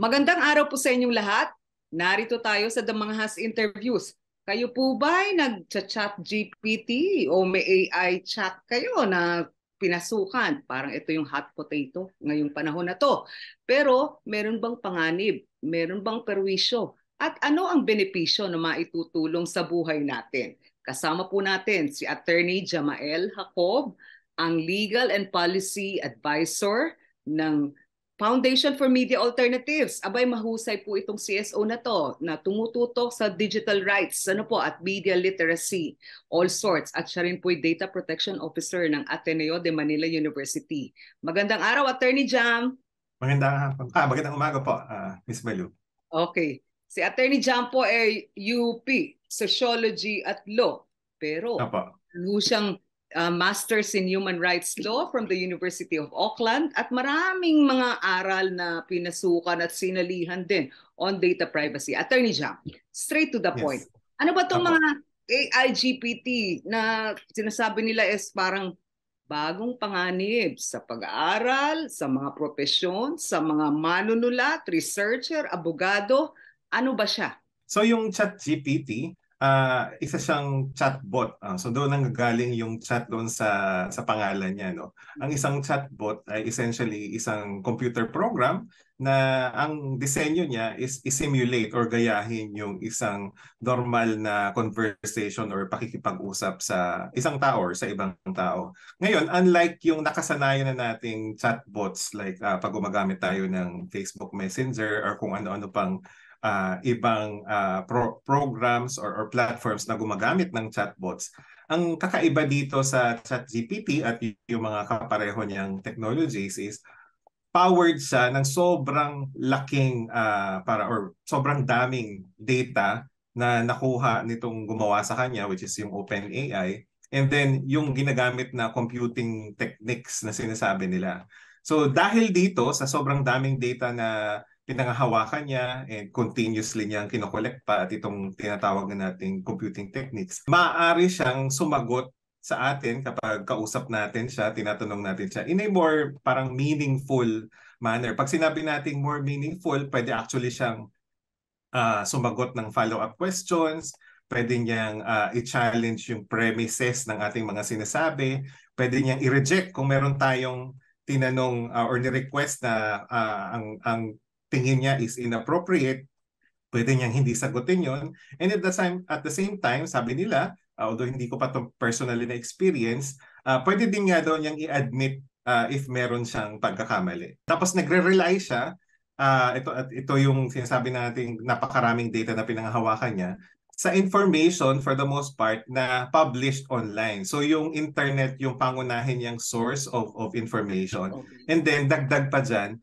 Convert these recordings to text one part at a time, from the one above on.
Magandang araw po sa inyong lahat. Narito tayo sa The Mga Has Interviews. Kayo po ba ay nag-chat GPT o may AI chat kayo na pinasukan? Parang ito yung hot potato ngayong panahon na to. Pero meron bang panganib? Meron bang perwisyo? At ano ang benepisyo na maitutulong sa buhay natin? Kasama po natin si Attorney Jamael Jacob, ang Legal and Policy Advisor ng Foundation for Media Alternatives. Abay, mahusay po itong CSO na to na tumututok sa digital rights at media literacy, all sorts. At siya rin po Data Protection Officer ng Ateneo de Manila University. Magandang araw, Attorney Jam. Magandang umaga po, Miss Malu. Okay. Si Attorney Jam po ay UP, Sociology at Law. Pero siyang Masters in Human Rights Law from the University of Auckland at maraming mga aral na pinasukan at sinalihan din on data privacy. Attorney Jam, straight to the point. Ano ba itong mga AI GPT na sinasabi nila is parang bagong panganib sa pag-aaral, sa mga profesyon, sa mga manunulat, researcher, abogado? Ano ba siya? So yung ChatGPT, isa siyang chatbot. So doon nanggagaling yung chat doon sa pangalan niya, no. Ang isang chatbot ay essentially isang computer program na ang disenyo niya is i-simulate or gayahin yung isang normal na conversation or pakikipag-usap sa isang tao or sa ibang tao. Ngayon, unlike yung nakasanayan na nating chatbots like pag gumagamit tayo ng Facebook Messenger or kung ano-ano pang ibang programs or platforms na gumagamit ng chatbots. Ang kakaiba dito sa ChatGPT at yung mga kapareho niyang technologies is powered siya ng sobrang laking or sobrang daming data na nakuha nitong gumawa sa kanya, which is yung OpenAI, and then yung ginagamit na computing techniques na sinasabi nila. So dahil dito sa sobrang daming data na pinangahawakan niya and continuously niyang kinokollect pa at itong tinatawag na nating computing techniques, maaari siyang sumagot sa atin kapag kausap natin siya, tinatanong natin siya in a more parang meaningful manner. Pag sinabi nating more meaningful, pwede actually siyang sumagot ng follow-up questions, pwede niyang i-challenge yung premises ng ating mga sinasabi, pwede niyang i-reject kung meron tayong tinanong or ni-request na ang tingin niya is inappropriate, pwede niyang hindi sagutin yon. And at the same time, sabi nila, although hindi ko pa ito personally na experience, pwede din nga daw niyang i-admit if meron siyang pagkakamali. Tapos nagre-rely siya, ito yung sinasabi natin napakaraming data na pinanghahawakan niya, sa information for the most part na published online. So yung internet yung pangunahin niyang source of information. And then dagdag pa dyan,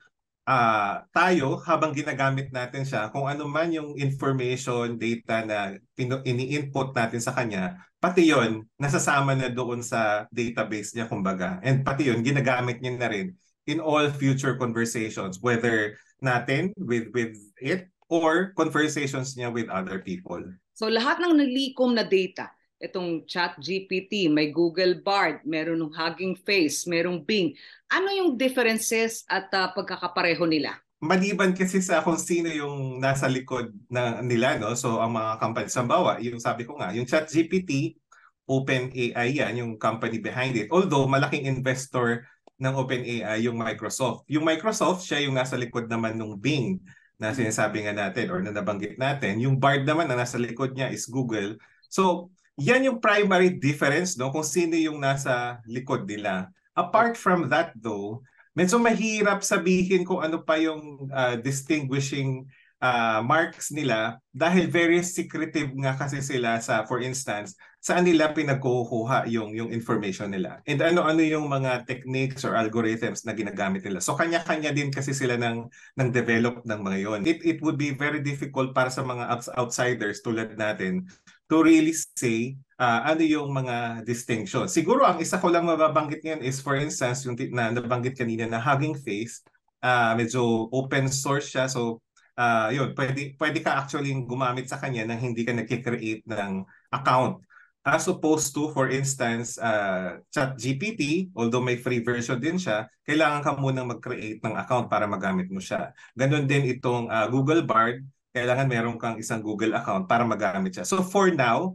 tayo habang ginagamit natin siya, kung ano man yung information, data na ini-input natin sa kanya, pati yon nasasama na doon sa database niya kumbaga. And pati yon ginagamit niya na rin in all future conversations, whether natin with it or conversations niya with other people. So lahat ng nalikom na data, itong ChatGPT, may Google Bard, meron ng Hugging Face, merong Bing. Ano yung differences at pagkakapareho nila? Maliban kasi sa kung sino yung nasa likod nila, no? So ang mga company, sambawa, yung sabi ko nga, yung ChatGPT, OpenAI yan, yung company behind it. Although malaking investor ng OpenAI yung Microsoft. Yung Microsoft, siya yung nasa likod naman ng Bing na sinasabi nga natin or na nabanggit natin. Yung Bard naman na nasa likod niya is Google. So yan yung primary difference, no, kung sino yung nasa likod nila. Apart from that though, medyo mahirap sabihin kung ano pa yung distinguishing marks nila dahil very secretive nga kasi sila sa, for instance, saan nila pinagkukuha yung information nila. And ano-ano yung mga techniques or algorithms na ginagamit nila. So kanya-kanya din kasi sila ng develop ng mga yon. It would be very difficult para sa mga outsiders tulad natin to really say ano yung mga distinctions. Siguro ang isa ko lang mababanggit ngayon is, for instance, yung na nabanggit kanina na Hugging Face, medyo open source siya. So yun, pwede ka actually gumamit sa kanya nang hindi ka nag-create ng account. As opposed to, for instance, ChatGPT, although may free version din siya, kailangan ka munang mag-create ng account para magamit mo siya. Ganon din itong Google Bard, kailangan meron kang isang Google account para magamit siya. So for now,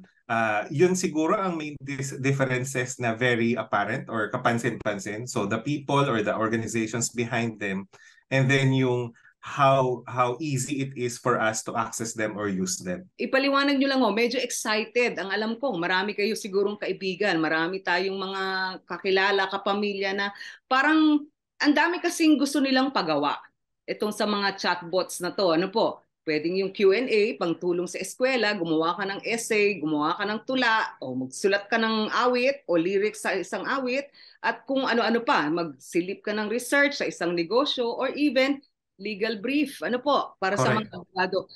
yun siguro ang main differences na very apparent or kapansin-pansin. So the people or the organizations behind them, and then yung how easy it is for us to access them or use them. Ipaliwanag nyo lang medyo excited. Ang alam ko, marami kayo sigurong kaibigan, marami tayong mga kakilala, kapamilya na parang ang dami kasing gusto nilang pagawa. Itong sa mga chatbots na to, ano po, pwedeng yung Q&A, pangtulong sa eskwela, gumawa ka ng essay, gumawa ka ng tula, o magsulat ka ng awit o lyrics sa isang awit, at kung ano-ano pa, magsilip ka ng research sa isang negosyo, or even legal brief, ano po, para sa mga abogado.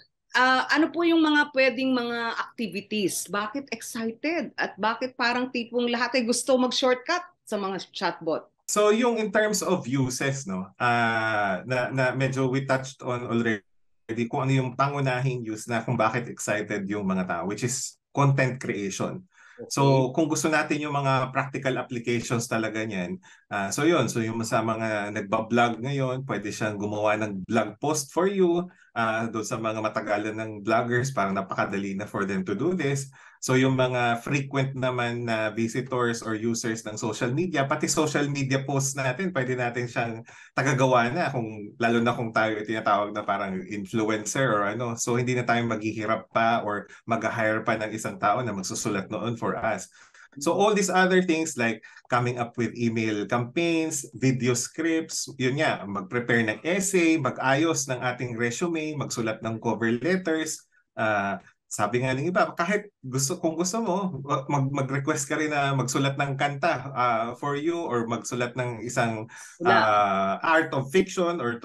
Ano po yung mga pwedeng mga activities? Bakit excited? At bakit parang tipong lahat ay gusto mag-shortcut sa mga chatbot? So yung in terms of uses, no, na medyo we touched on already kung ano yung pangunahing use na kung bakit excited yung mga tao, which is content creation. Okay. So kung gusto natin yung mga practical applications talaga niyan, so yun, so yung sa mga nagba-vlog ngayon, pwede siyang gumawa ng blog post for you, doon sa mga matagalan ng vloggers, parang napakadali na for them to do this. So yung mga frequent naman na visitors or users ng social media, pati social media posts natin, pwede natin siyang tagagawa na, kung lalo na kung tayo tinatawag na parang influencer or ano. So hindi na tayo maghihirap pa or mag-hire pa ng isang tao na magsusulat noon for us. So all these other things like coming up with email campaigns, video scripts, yun nga, mag-prepare ng essay, mag-ayos ng ating resume, magsulat ng cover letters, sabi nga ng iba, kahit kung gusto mo, mag-request ka rin na magsulat ng kanta for you or magsulat ng isang art of fiction or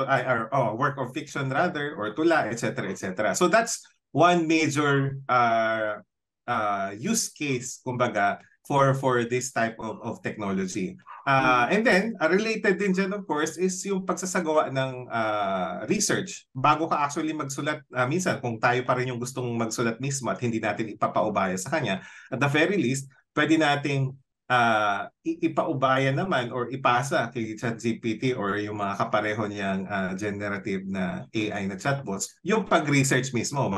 work of fiction rather, or tula, etc. etc. So that's one major use case, kumbaga, for this type of technology. And then, related din dyan, of course, is yung pagsasagawa ng research. Bago ka actually magsulat, minsan, kung tayo pa rin yung gustong magsulat mismo at hindi natin ipapaubaya sa kanya, at the very least, pwede nating ipaubaya naman or ipasa kay ChatGPT or yung mga kapareho niyang generative na AI na chatbots, yung pag-research mismo,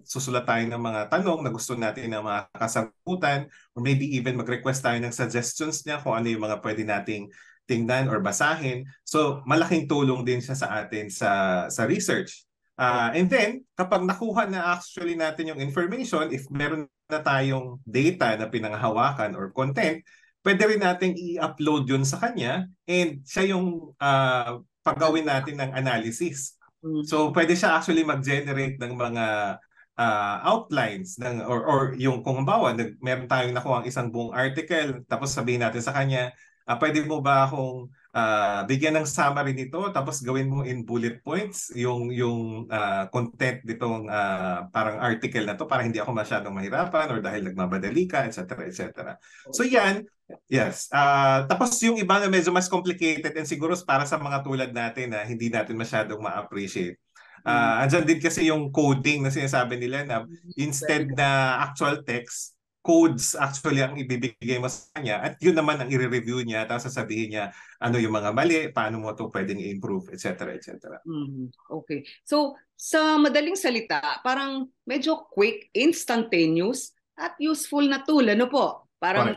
susulat tayo ng mga tanong na gusto natin ng mga kasagutan, or maybe even mag-request tayo ng suggestions niya kung ano yung mga pwede nating tingnan or basahin. So malaking tulong din siya sa atin sa research. And then kapag nakuha na actually natin yung information, if meron na tayong data na pinanghahawakan or content, pwede rin nating i-upload yun sa kanya and siya yung paggawin natin ng analysis. So pwede siya actually mag-generate ng mga outlines ng or yung kung halimbawa meron tayong nakuha ang isang buong article, tapos sabihin natin sa kanya, pwede mo ba akong bigyan ng summary nito, tapos gawin mo in bullet points yung content nitong parang article na to para hindi ako masyadong mahirapan or dahil nagmamadali ka, etc. etc. So yan, yes. Tapos yung iba na medyo mas complicated and siguro para sa mga tulad natin na hindi natin masyadong ma-appreciate. Andyan din kasi yung coding na sinasabi nila na instead na actual text, codes actually ang ibibigay mo sa kanya at yun naman ang i-review niya, tapos sasabihin niya ano yung mga mali, paano mo ito pwedeng i-improve, etc. etc. Okay. So sa madaling salita, parang medyo quick, instantaneous at useful na tool, ano po? Parang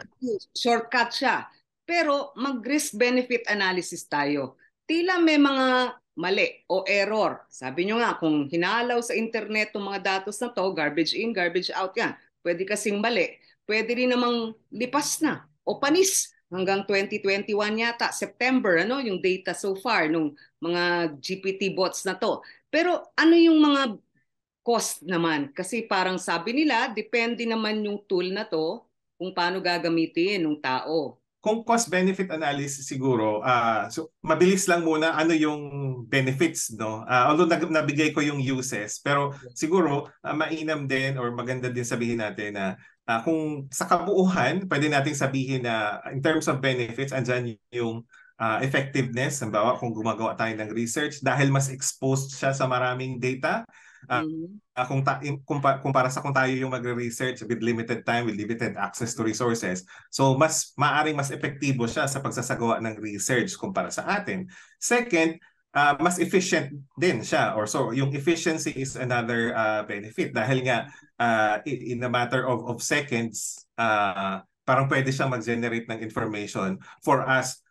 shortcut siya. Pero mag-risk-benefit analysis tayo. Tila may mga mali o error. Sabi nyo nga, kung hinalaw sa internet yung mga datos na to, garbage in, garbage out yan. Pwede kasing mali. Pwede rin namang lipas na o panis hanggang 2021 yata, September, ano yung data so far nung mga GPT bots na to. Pero ano yung mga cost naman? Kasi parang sabi nila, depende naman yung tool na to kung paano gagamitin ng tao. Kung cost-benefit analysis siguro, so mabilis lang muna ano yung benefits, no? Although nabigay ko yung uses, pero siguro mainam din or maganda din sabihin natin na kung sa kabuuhan, pwede nating sabihin na in terms of benefits, andyan yung effectiveness. Halimbawa, kung gumagawa tayo ng research, dahil mas exposed siya sa maraming data, Kung tayo yung magre-research with limited time, with limited access to resources, so mas epektibo siya sa pagsasagawa ng research kumpara sa atin. Second, mas efficient din siya, or so yung efficiency is another benefit dahil nga in a matter of seconds, parang pwede siyang mag-generate ng information for us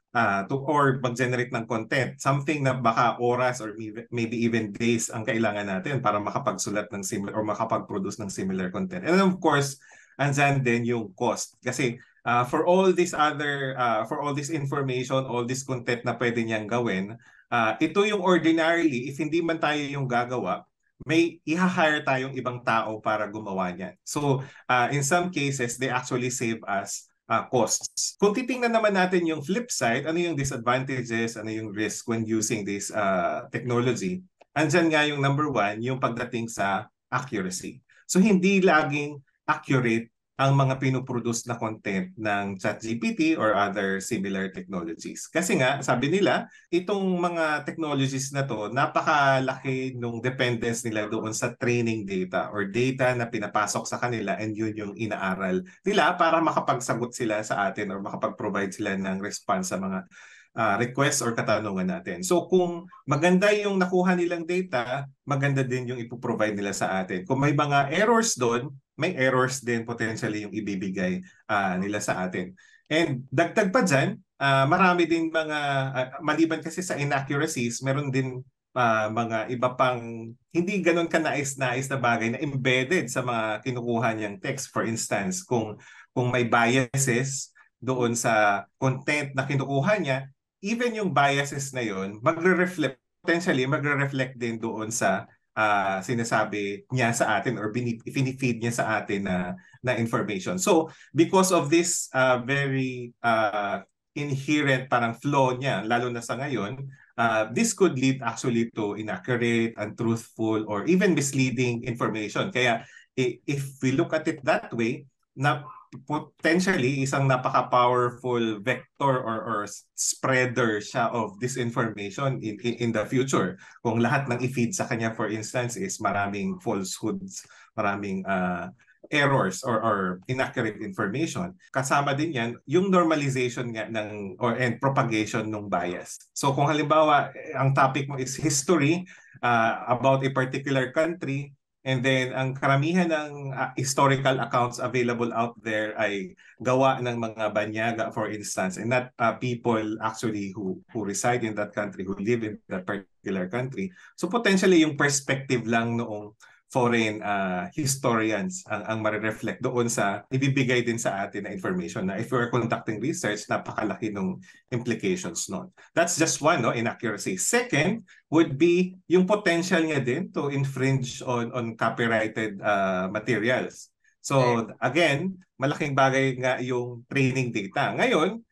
or mag-generate ng content, something na baka oras or maybe even days ang kailangan natin para makapagsulat ng similar or makapag-produce ng similar content. And of course, andyan din yung cost. Kasi for all this information, all this content na pwede niyang gawin, ito yung ordinarily, if hindi man tayo yung gagawa, may i-hire tayong ibang tao para gumawa niyan. So in some cases, they actually save us costs. Kung titingnan naman natin yung flip side, ano yung disadvantages, ano yung risk when using this technology, andyan nga yung number one, yung pagdating sa accuracy. So hindi laging accurate ang mga pinoproduce na content ng ChatGPT or other similar technologies. Kasi nga, sabi nila, itong mga technologies na to, napakalaki nung dependence nila doon sa training data or data na pinapasok sa kanila, and yun yung inaaral nila para makapagsagot sila sa atin or makapag-provide sila ng response sa mga requests or katanungan natin. So kung maganda yung nakuha nilang data, maganda din yung ipoprovide nila sa atin. Kung may mga errors doon, may errors din potentially yung ibibigay nila sa atin. And dagdag pa dyan, marami din mga, maliban kasi sa inaccuracies, meron din mga iba pang hindi ganun kanais-nais na bagay na embedded sa mga kinukuha niyang text. For instance, kung may biases doon sa content na kinukuha niya, even yung biases na yun, potentially magre-reflect din doon sa sinasabi niya sa atin or pinifeed niya sa atin na information. So, because of this very inherent parang flaw niya, lalo na sa ngayon, this could lead actually to inaccurate, untruthful, or even misleading information. Kaya, if we look at it that way, na potentially isang napaka-powerful vector or spreader siya of disinformation in the future. Kung lahat ng i-feed sa kanya, for instance, is maraming falsehoods, maraming errors or inaccurate information. Kasama din yan yung normalization nga and propagation ng bias. So kung halimbawa ang topic mo is history about a particular country, and then ang karamihan ng historical accounts available out there ay gawa ng mga banyaga, for instance, and not people actually who reside in that country, who live in that particular country. So potentially yung perspective lang noong foreign historians ang marireflect doon sa ibibigay din sa atin na information na if we're conducting research, napakalaki ng implications nun. That's just one, no, inaccuracy. Second would be yung potential niya din to infringe on copyrighted materials. So again, malaking bagay nga yung training data. Ngayon,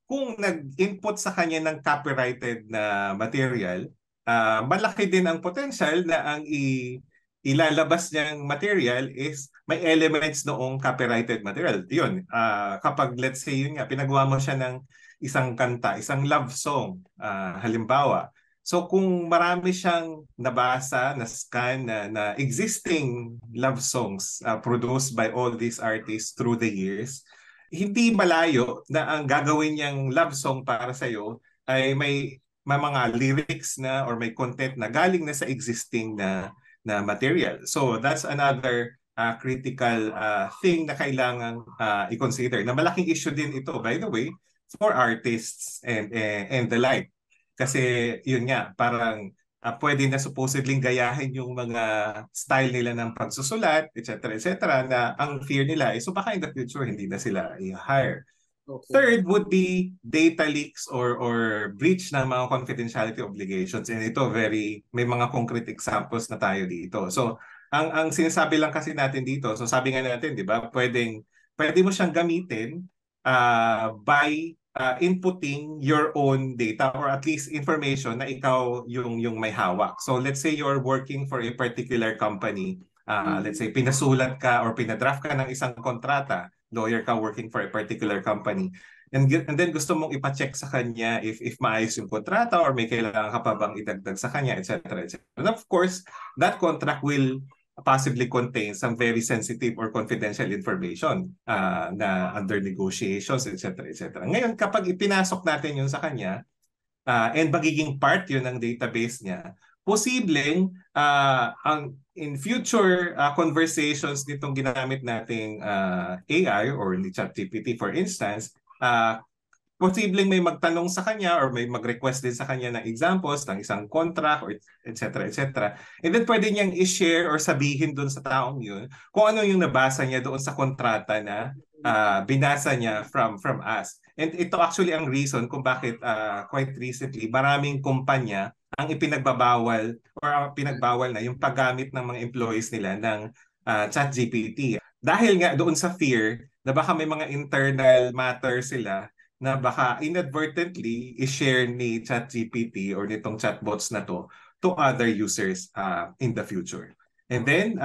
kung nag-input sa kanya ng copyrighted na material, malaki din ang potential na ang ilalabas niyang material is may elements noong copyrighted material. Yun, kapag let's say yun nga, pinagawa mo siya ng isang kanta, isang love song, halimbawa. So kung marami siyang nabasa, na-scan na existing love songs produced by all these artists through the years, hindi malayo na ang gagawin niyang love song para sa'yo ay may mga lyrics na or may content na galing na sa existing na material. So that's another critical thing na kailangan i-consider. Na malaking issue din ito, by the way, for artists and the like. Kasi yun nga, parang pwede na supposedly gayahin yung mga style nila ng pagsusulat, etc. na ang fear nila is so baka in the future hindi na sila i-hire. Okay. Third would be data leaks or breach ng mga confidentiality obligations. And ito may mga concrete examples na tayo dito. So ang sinasabi lang kasi natin dito, so sabi nga natin, di ba, pwede mo siyang gamitin by inputting your own data or at least information na ikaw yung may hawak. So let's say you're working for a particular company. Let's say pinasulat ka or pinadraft ka ng isang kontrata, lawyer ka working for a particular company. and then gusto mong ipa-check sa kanya if maayos yung kontrata or may kailangan ka pa bang idagdag sa kanya, etc. etc. And of course, that contract will possibly contain some very sensitive or confidential information na under negotiations, etc. etc. Ngayon, kapag ipinasok natin yun sa kanya, and magiging part yun ng database niya, posibleng in future conversations nitong ginamit nating AI or ni ChatGPT for instance, posibleng may magtanong sa kanya or may mag-request din sa kanya ng examples ng isang contract or etc. etc. And then pwede niyang i-share or sabihin doon sa taong yun kung ano yung nabasa niya doon sa kontrata na binasa niya from us. And ito actually ang reason kung bakit quite recently maraming kumpanya ang ipinagbabawal or pinagbawal na yung paggamit ng mga employees nila ng ChatGPT. Dahil nga doon sa fear na baka may mga internal matter sila na baka inadvertently i-share ni ChatGPT or nitong chatbots na to other users in the future. And then,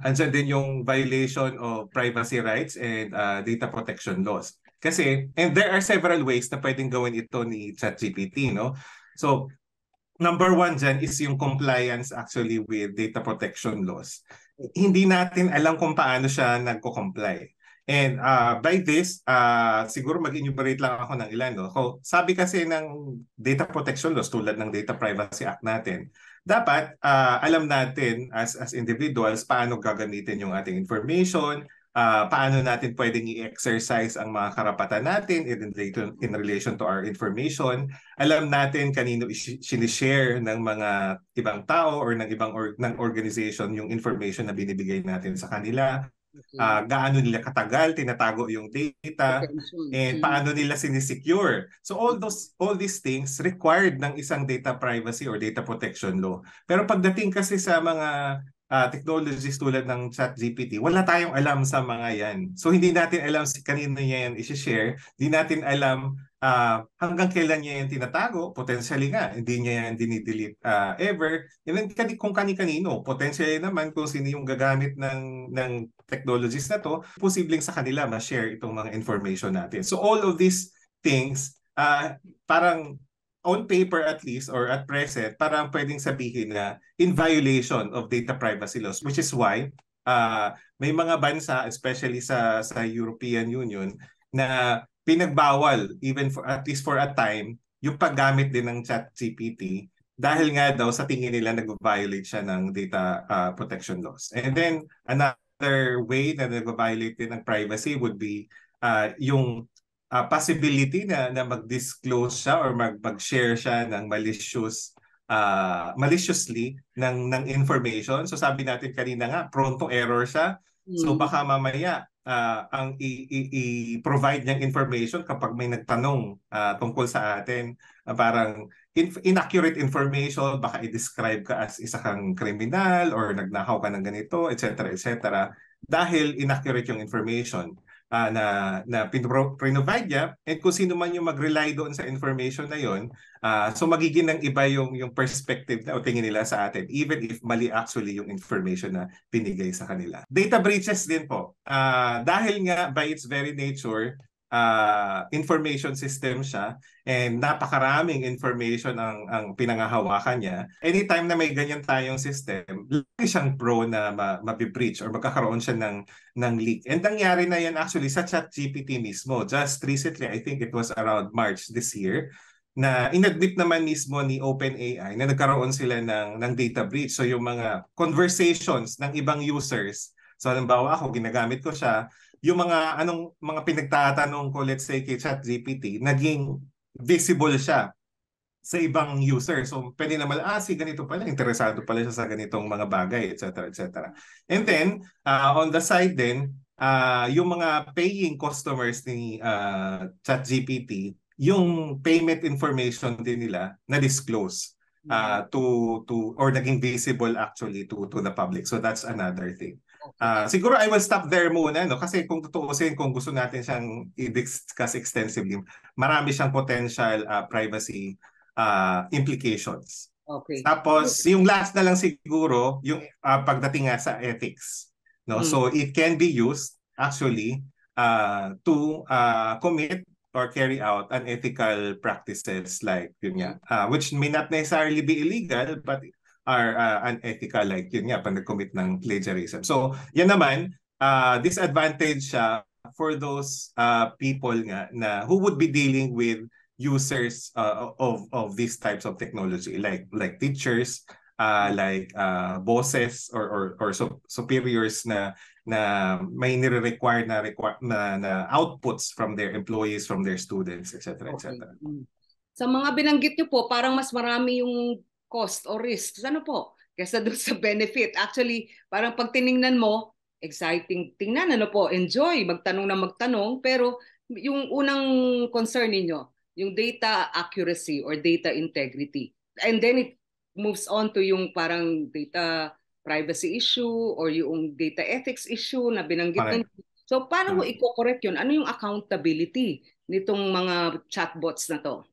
andyan din yung violation of privacy rights and data protection laws. Kasi, and there are several ways na pwedeng gawin ito ni ChatGPT, no? So, number one dyan is yung compliance actually with data protection laws. Hindi natin alam kung paano siya nagko-comply. And by this, siguro mag-enumerate lang ako ng ilan. No? So, sabi kasi ng data protection laws tulad ng Data Privacy Act natin, dapat alam natin as individuals paano gagamitin yung ating information, paano natin pwedeng i-exercise ang mga karapatan natin in relation to our information. Alam natin kanino sinishare ng mga ibang tao or ng ibang ng organization yung information na binibigay natin sa kanila. Gaano nila katagal tinatago yung data and paano nila sinisecure. So all these things required ng isang data privacy or data protection law. Pero pagdating kasi sa mga technologies tulad ng ChatGPT, wala tayong alam sa mga yan. So hindi natin alam kanino niya yan i-share, hindi natin alam hanggang kailan niya yan tinatago, potentially nga, hindi niya yan dinidelete ever. And then kung kani-kanino, potentially naman kung sino yung gagamit ng technologies na to, posibleng sa kanila ma-share itong mga information natin. So all of these things, parang on paper at least or at present, parang pwedeng sabihin na in violation of data privacy laws, which is why may mga bansa, especially sa European Union, na pinagbawal even for at least for a time yung paggamit din ng ChatGPT dahil nga daw sa tingin nila nag-violate siya ng data protection laws. And then another way na nag-violate din ng privacy would be yung possibility na mag-disclose siya or mag-share siya ng maliciously ng information. So sabi natin kanina nga, prone to error siya. So baka mamaya ang i-provide niyang information kapag may nagtanong tungkol sa atin, parang inaccurate information, baka i-describe ka as isa kang kriminal or nagnakaw ka ng ganito, etc. etc. dahil inaccurate yung information na provide niya, and kung sino man yung mag-rely doon sa information na yon, so magiging ng iba yung perspective na o tingin nila sa atin, even if mali actually yung information na pinigay sa kanila. Data breaches din po. Dahil nga by its very nature, information system siya and napakaraming information ang pinangahawakan niya. Anytime na may ganyan tayong system, lagi siyang prone na mabibreach or magkakaroon siya ng leak. And nangyari na yan actually sa ChatGPT mismo. Just recently, I think it was around March this year, na inadmit naman mismo ni OpenAI na nagkaroon sila ng data breach. So yung mga conversations ng ibang users, so halimbawa ako, ginagamit ko siya, yung mga pinagtatanong ko, let's say kay ChatGPT, naging visible siya sa ibang user. So pwede naman, si ganito pala, interesado pala siya sa ganitong mga bagay, etc. etc. And then, on the side din, yung mga paying customers ni ChatGPT, yung payment information din nila na-disclose or naging visible actually to the public. So that's another thing. Siguro I will stop there muna, no? Kasi kung tutuusin, kung gusto natin siyang i-discuss extensively, marami siyang potential privacy implications. Okay. Tapos yung last na lang siguro yung pagdating nga sa ethics, no? So it can be used actually to commit or carry out unethical practices like yun nga, which may not necessarily be illegal but are unethical, like yun nga, pag nag-commit ng plagiarism. So yan naman, disadvantage siya for those people nga na who would be dealing with users of these types of technology, like teachers, like bosses or superiors na may nire-require na outputs from their employees, from their students, etc. Okay. etc. Sa mga binanggit niyo po, parang mas marami yung cost or risks. Ano po? Kesa doon sa benefit. Actually, parang pag tiningnan mo, exciting tingnan, ano po, enjoy, magtanong na magtanong, pero yung unang concern ninyo, yung data accuracy or data integrity. And then it moves on to yung parang data privacy issue or yung data ethics issue na binanggit ninyo. So paano mo i-correct yun? Ano yung accountability nitong mga chatbots na to?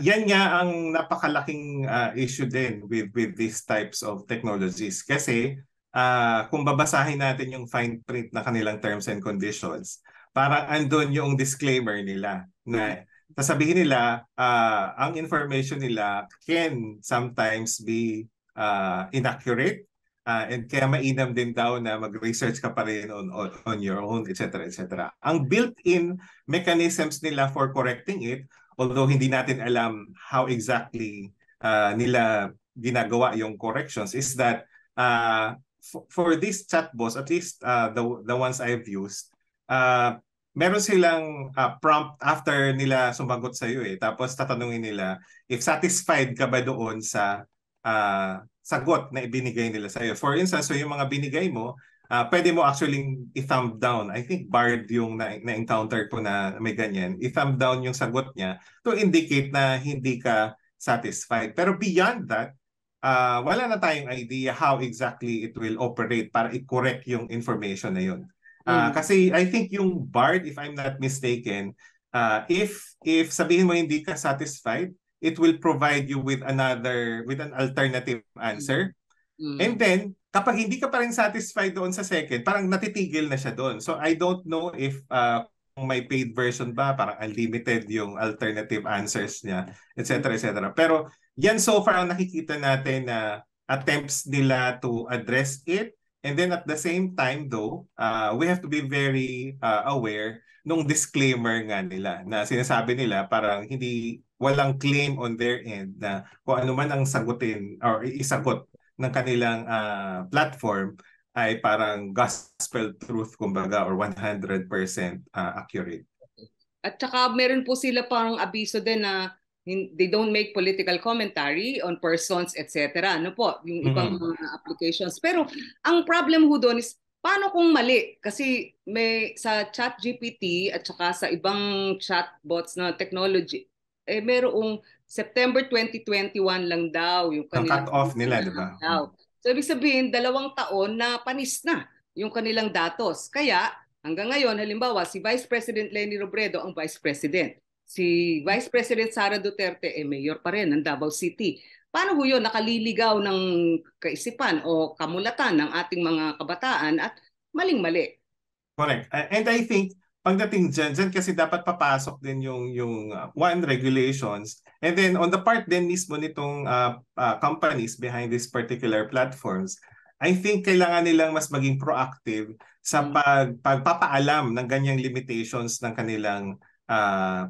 Yan nga ang napakalaking issue din with these types of technologies. Kasi kung babasahin natin yung fine print na kanilang terms and conditions, parang andun yung disclaimer nila na sasabihin nila ang information nila can sometimes be inaccurate, and kaya mainam din daw na mag-research ka pa rin on your own, etc. etc. Ang built-in mechanisms nila for correcting it, although hindi natin alam how exactly nila ginagawa yung corrections, is that for these chatbots, at least the ones I've used, meron silang prompt after nila sumagot sa iyo tapos tatanungin nila if satisfied ka ba doon sa sagot na ibinigay nila sa iyo. For instance, so yung mga binigay mo, pwede mo actually i-thumb down. I think Bard yung na-encounter ko na may ganyan. I-thumb down yung sagot niya to indicate na hindi ka satisfied. Pero beyond that, wala na tayong idea how exactly it will operate para i-correct yung information na yun. Kasi I think yung Bard, if I'm not mistaken, if sabihin mo hindi ka satisfied, it will provide you with an alternative answer. And then, kapag hindi ka pa rin satisfied doon sa second, parang natitigil na siya doon. So I don't know if kung may paid version ba, parang unlimited yung alternative answers niya, etc. etc. Pero yan so far ang nakikita natin na attempts nila to address it. And then at the same time though, we have to be very aware nung disclaimer nga nila na sinasabi nila parang walang claim on their end na kung ano man ang sagutin or isagot ng kanilang platform ay parang gospel truth kumbaga or 100% accurate. At saka meron po sila parang abiso din na they don't make political commentary on persons, etc. Ano po, yung ibang mga applications. Pero ang problem ho doon is paano kung mali? Kasi may sa ChatGPT at saka sa ibang chatbots na technology, merong September 2021 lang daw yung kanilang cut-off nila, di ba? So ibig sabihin, 2 taon na panis na yung kanilang datos. Kaya hanggang ngayon, halimbawa, si Vice President Leni Robredo ang Vice President. Si Vice President Sara Duterte, mayor pa rin ng Davao City. Paano ho yun nakaliligaw ng kaisipan o kamulatan ng ating mga kabataan at maling-mali? Correct. And I think, pagdating dyan kasi dapat papasok din yung one, regulations, and then on the part din mismo nitong companies behind these particular platforms, I think kailangan nilang mas maging proactive sa pagpapaalam ng ganyang limitations ng kanilang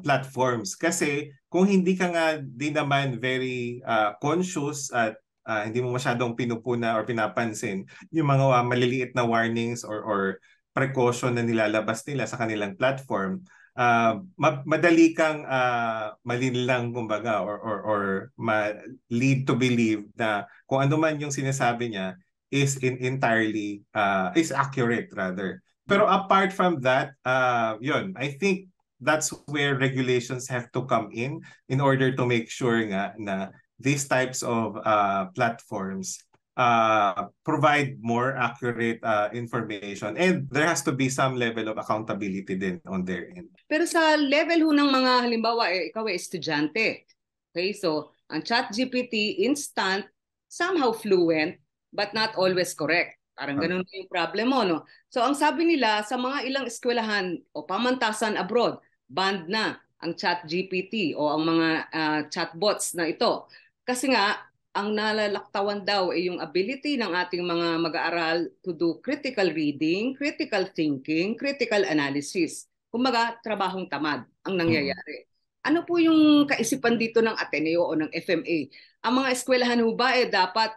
platforms. Kasi kung hindi ka nga din naman very conscious at hindi mo masyadong pinupuna or pinapansin yung mga maliliit na warnings or precaution na nilalabas nila sa kanilang platform, madali kang malinlang kumbaga or lead to believe na kung ano man yung sinasabi niya is entirely is accurate rather. Pero apart from that, yun, I think that's where regulations have to come in order to make sure nga na these types of platforms provide more accurate information, and there has to be some level of accountability din on their end. Pero sa level ho ng mga halimbawa, ikaw ay estudyante. Okay, so ang ChatGPT instant, somehow fluent, but not always correct. Parang ganun yung problem mo, no? So ang sabi nila sa mga ilang eskwelahan o pamantasan abroad, banned na ang ChatGPT o ang mga chatbots na ito. Kasi nga, ang nalalaktawan daw ay yung ability ng ating mga mag-aaral to do critical reading, critical thinking, critical analysis. Kumbaga, trabahong tamad ang nangyayari. Ano po yung kaisipan dito ng Ateneo o ng FMA? Ang mga eskwelahan ho ba dapat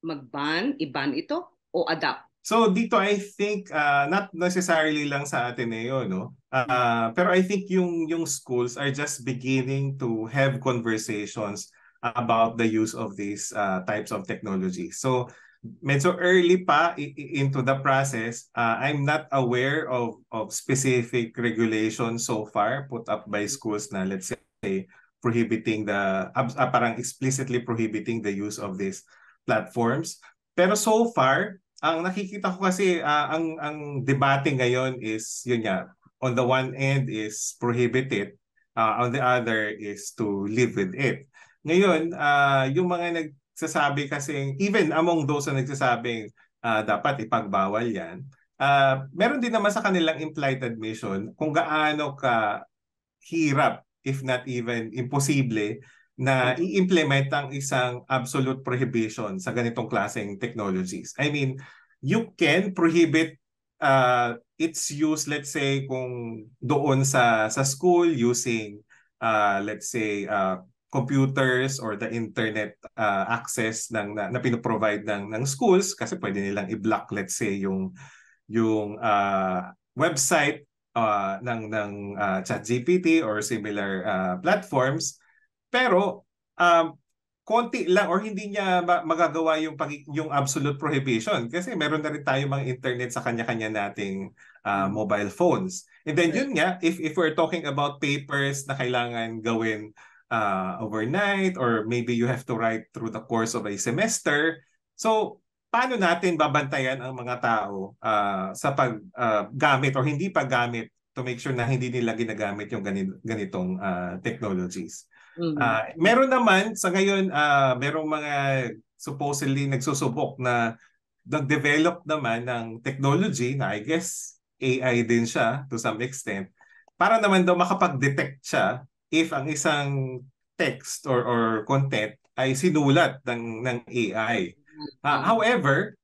mag-ban, i-ban ito o adapt? So dito I think not necessarily lang sa Ateneo, no? Pero I think yung schools are just beginning to have conversations about the use of these types of technology. So medyo early pa into the process. I'm not aware of specific regulations so far put up by schools na, let's say, prohibiting parang explicitly prohibiting the use of these platforms. Pero so far, ang nakikita ko kasi ang debate ngayon is yun nga, on the one end is prohibit it, on the other is to live with it. Ngayon, yung mga nagsasabi kasi, even among those na nagsasabing dapat ipagbawal yan, meron din naman sa kanilang implied admission kung gaano ka hirap, if not even imposible, na i-implement ang isang absolute prohibition sa ganitong klaseng technologies. I mean, you can prohibit its use, let's say, kung doon sa school using, let's say, computers or the internet access na pinoprovide ng schools kasi pwede nilang i-block, let's say, yung website ng ChatGPT or similar platforms. Pero konti lang or hindi niya magagawa yung absolute prohibition kasi meron na rin tayo mga internet sa kanya-kanya nating mobile phones. And then yun nga, if we're talking about papers na kailangan gawin overnight or maybe you have to write through the course of a semester. So paano natin babantayan ang mga tao sa paggamit or hindi paggamit to make sure na hindi nila ginagamit yung ganitong technologies. Meron naman sa ngayon, merong mga supposedly nagsusubok na nag-develop naman ng technology na I guess AI din siya to some extent para naman daw makapag-detect siya if ang isang text or content ay sinulat ng AI. However,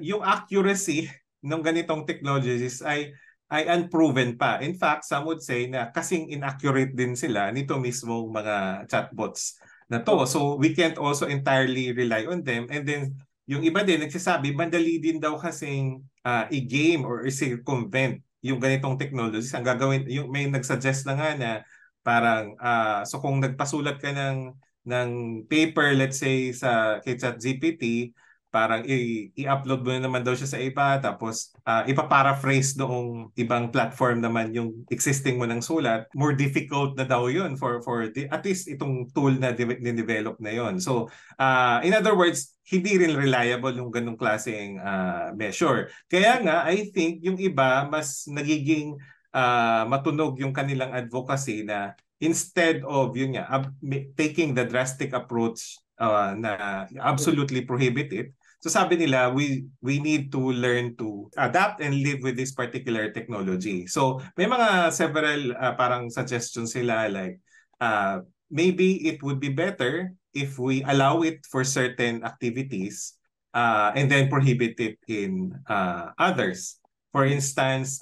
yung accuracy ng ganitong technologies ay unproven pa. In fact, some would say na kasing inaccurate din sila nito mismo mga chatbots na to. So we can't also entirely rely on them. And then yung iba din nagsasabi, madali din daw kasing i-game or i-circumvent yung ganitong technologies. Ang gagawin, yung may nagsuggest na nga na parang so kung nagpasulat ka ng paper, let's say kay ChatGPT, parang i-upload mo na naman daw siya sa iba tapos ipaparaphrase noong ibang platform naman yung existing mo ng sulat. More difficult na daw yun for at least itong tool na develop na yun. So in other words, hindi rin reliable yung ganong klaseng measure. Kaya nga I think yung iba mas nagiging matunog yung kanilang advocacy na instead of yun nga taking the drastic approach na absolutely prohibit it. So sabi nila, we need to learn to adapt and live with this particular technology. So may mga several parang suggestions sila like maybe it would be better if we allow it for certain activities and then prohibit it in others. For instance,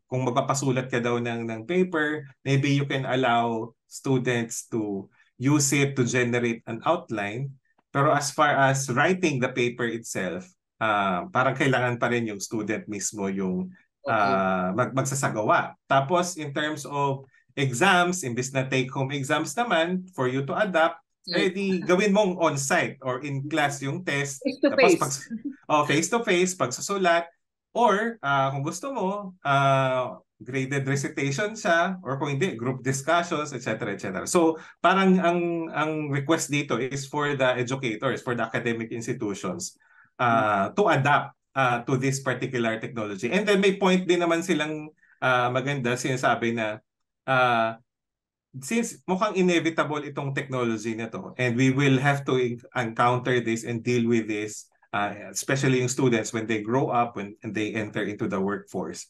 kung magpapasulat ka daw ng paper, maybe you can allow students to use it to generate an outline. Pero as far as writing the paper itself, parang kailangan pa rin yung student mismo yung magsasagawa. Tapos in terms of exams, imbis na take-home exams naman, for you to adapt, di gawin mong on-site or in-class yung test. Face-to-face. Face-to-face, pagsusulat. Or kung gusto mo, graded recitation siya or kung hindi, group discussions, etc. etc. So parang ang request dito is for the educators, for the academic institutions to adapt to this particular technology. And then may point din naman silang maganda, sinasabi na since mukhang inevitable itong technology na to and we will have to encounter this and deal with this, especially yung students when they grow up and they enter into the workforce.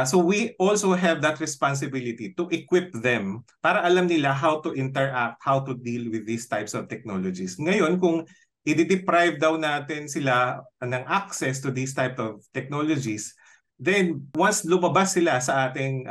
So we also have that responsibility to equip them para alam nila how to interact, how to deal with these types of technologies. Ngayon, kung i-deprive daw natin sila ng access to these type of technologies, then once lumabas sila sa ating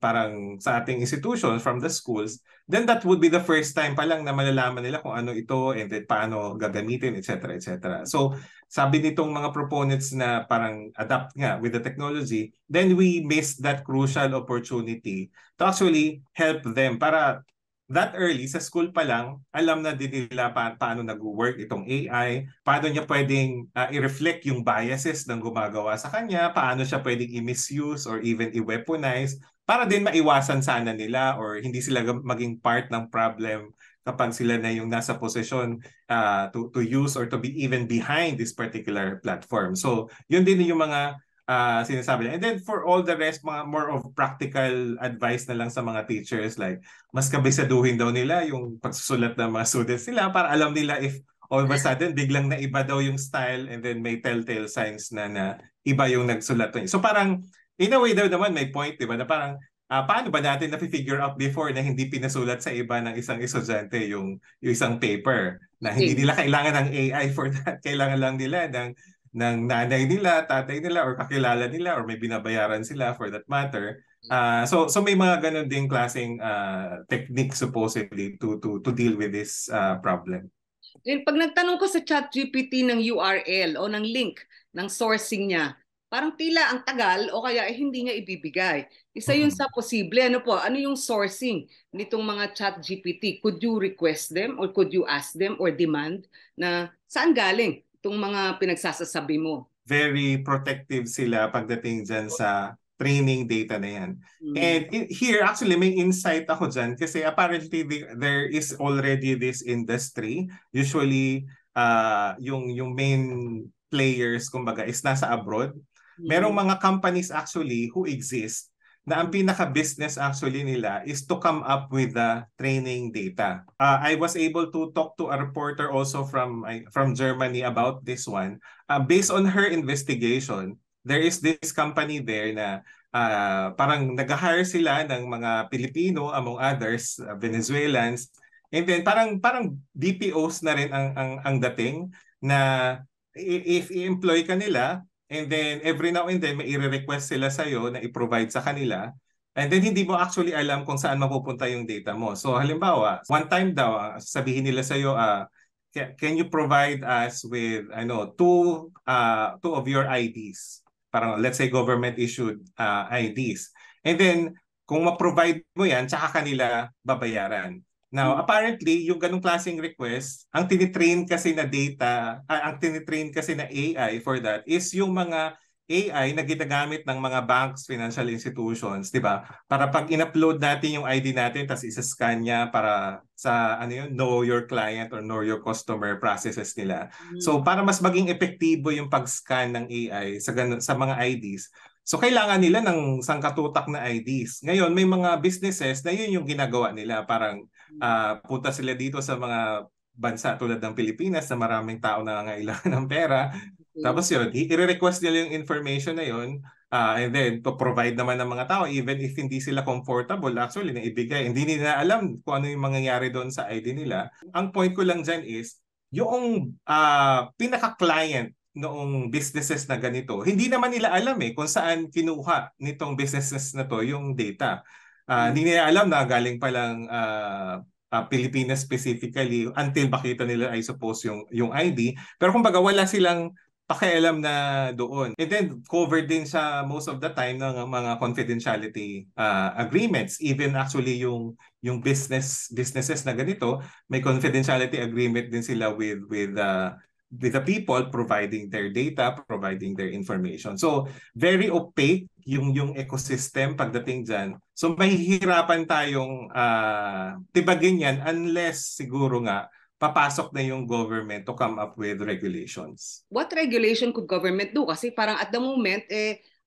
parang sa ating institutions from the schools, then that would be the first time pa lang na malalaman nila kung ano ito and then paano gagamitin, etc. etc. So sabi nitong mga proponents na parang adapt nga with the technology, then we miss that crucial opportunity to actually help them para that early, sa school pa lang, alam na din nila paano nag-work itong AI, paano niya pwedeng i-reflect yung biases ng gumagawa sa kanya, paano siya pwedeng i-misuse or even i-weaponize, para din maiwasan sana nila or hindi sila maging part ng problem kapag sila na yung nasa posisyon to use or to be even behind this particular platform. So, yun din yung mga sinasabi niya. And then for all the rest, mga more of practical advice na lang sa mga teachers, like mas kabisaduhin daw nila yung pagsusulat ng mga students nila para alam nila if all of a sudden biglang na iba daw yung style and then may telltale signs na iba yung nagsulat. So parang in a way daw naman may point, diba? Na parang paano ba natin na-figure out before na hindi pinasulat sa iba ng isang estudyante yung isang paper na hindi nila kailangan ng AI for that. Kailangan lang nila ng nanay nila, tatay nila, or kakilala nila, or may binabayaran sila for that matter. So may mga ganun ding klaseng technique supposedly to deal with this problem. Then pag nagtanong ko sa ChatGPT ng URL o ng link ng sourcing niya, parang tila ang tagal o kaya hindi niya ibibigay. Isa yun sa posible. Ano po? Ano yung sourcing nitong mga ChatGPT? Could you request them or could you ask them or demand na saan galing itong mga pinagsasasabi mo? Very protective sila pagdating dyan sa training data na yan. And here, actually, may insight ako dyan kasi apparently there is already this industry. Usually, yung main players, kumbaga, is nasa abroad. Merong mga companies actually who exist na ang pinaka-business actually nila is to come up with the training data. I was able to talk to a reporter also from Germany about this one. Based on her investigation, there is this company there na parang nag-hire sila ng mga Pilipino, among others, Venezuelans, and then parang BPOs na rin ang dating na if i-employ ka nila, and then every now and then may i-request sila sa'yo na i-provide sa kanila. And then hindi mo actually alam kung saan mapupunta yung data mo. So halimbawa, one time daw, sabihin nila sa'yo, can you provide us with two of your IDs? Parang let's say government issued IDs. And then kung ma-provide mo yan, tsaka kanila babayaran. Now, apparently, yung ganung klaseng request, ang tinitrain kasi na data, ang tinitrain kasi na AI for that is yung mga AI na ginagamit ng mga banks, financial institutions, di ba? Para pag in-upload natin yung ID natin, tapos isa-scan niya para sa know your client or know your customer processes nila. So, para mas maging epektibo yung pag-scan ng AI sa mga IDs, so kailangan nila ng sangkatutak na IDs. Ngayon, may mga businesses na yun yung ginagawa nila. Parang punta sila dito sa mga bansa tulad ng Pilipinas na maraming tao na nangangailangan ng pera. Tapos yun, i-request nila yung information na yun and then to provide naman ng mga tao even if hindi sila comfortable actually na ibigay. Hindi nila alam kung ano yung mangyayari doon sa ID nila. Ang point ko lang dyan is yung pinaka-client noong businesses na ganito, hindi naman nila alam kung saan kinuha nitong businesses na to yung data. Hindi nila alam na galing pa lang Pilipinas specifically until makita nila I suppose yung ID. Pero kumbaga wala silang pakialam na doon. And then covered din sa most of the time ng mga confidentiality agreements. Even actually yung businesses na ganito, may confidentiality agreement din sila with the people providing their data, providing their information. So, very opaque yung ecosystem pagdating dyan. So, mahihirapan tayong tibagin yan unless siguro nga papasok na yung government to come up with regulations. What regulation could government do? Kasi parang at the moment,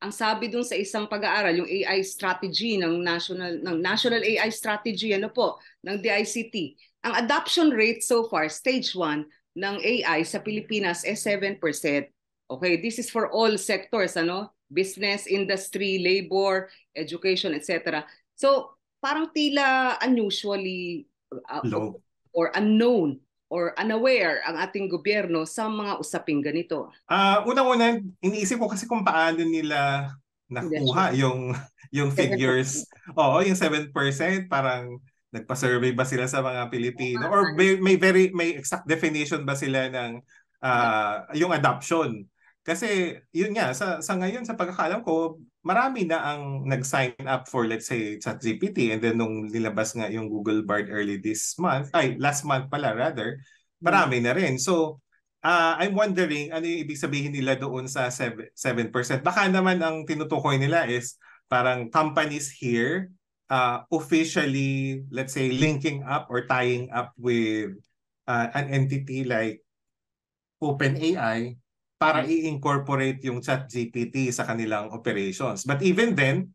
ang sabi dun sa isang pag-aaral, yung AI strategy ng National AI Strategy, ng DICT, ang adoption rate so far, stage 1, ng AI sa Pilipinas 7%. Okay, this is for all sectors, business, industry, labor, education, etc. So parang tila unusually Low. or unknown or unaware ang ating gobyerno sa mga usaping ganito. Unang-una, iniisip ko kasi kung paano nila nakuha yung figures. Oo, yung 7%, parang nagpa-survey ba sila sa mga Pilipino or may exact definition ba sila ng yung adoption? Kasi yun nga sa ngayon sa pagkakaalam ko, marami na ang nag-sign up for, let's say, ChatGPT, and then nung nilabas nga yung Google Bard early this month, last month pala rather, marami na rin. So I'm wondering ano yung ibig sabihin nila doon sa 7%. Baka naman ang tinutukoy nila is parang companies here officially, let's say, linking up or tying up with an entity like OpenAI para i-incorporate yung ChatGPT sa kanilang operations. But even then,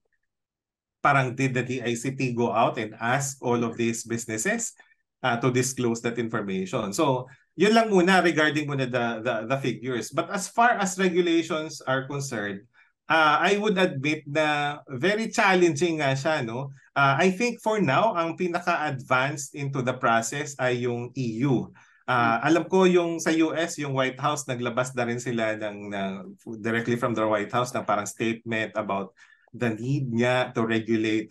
parang did the DICT go out and ask all of these businesses to disclose that information? So, yun lang muna regarding muna the figures. But as far as regulations are concerned, I would admit na very challenging nga siya, no? I think for now, ang pinaka-advanced into the process ay yung EU. Alam ko yung sa US, yung White House, naglabas na rin sila directly from the White House na parang statement about the need niya to regulate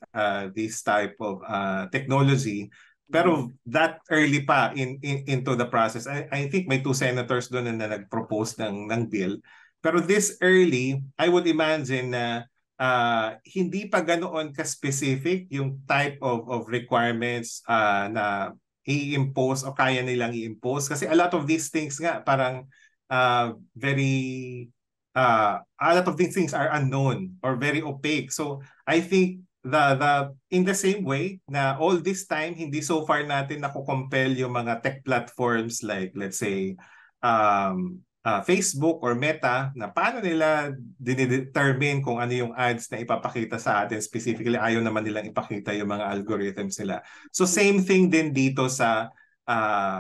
this type of technology. Pero that early pa into the process. I think may 2 senators doon na nag-propose ng bill. Pero this early, I would imagine na hindi pa ganoon ka-specific yung type of requirements na i-impose o kaya nilang i-impose. Kasi a lot of these things nga parang a lot of these things are unknown or very opaque. So I think in the same way na all this time hindi so far natin nakukompel yung mga tech platforms like, let's say, Facebook or Meta, na paano nila dinedetermine kung ano yung ads na ipapakita sa atin. Specifically, ayaw naman nilang ipakita yung mga algorithms nila. So same thing din dito sa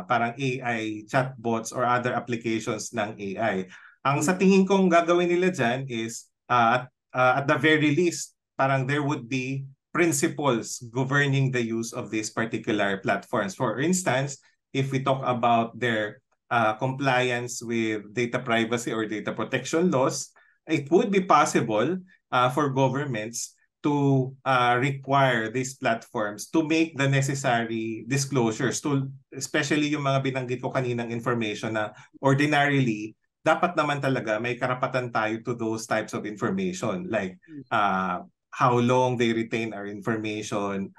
parang AI chatbots or other applications ng AI. Ang sa tingin kong gagawin nila dyan is at the very least, parang there would be principles governing the use of these particular platforms. For instance, if we talk about their compliance with data privacy or data protection laws, it would be possible for governments to require these platforms to make the necessary disclosures, especially yung mga binanggit ko kaninang information na ordinarily dapat naman talaga may karapatan tayo to those types of information, like how long they retain our information,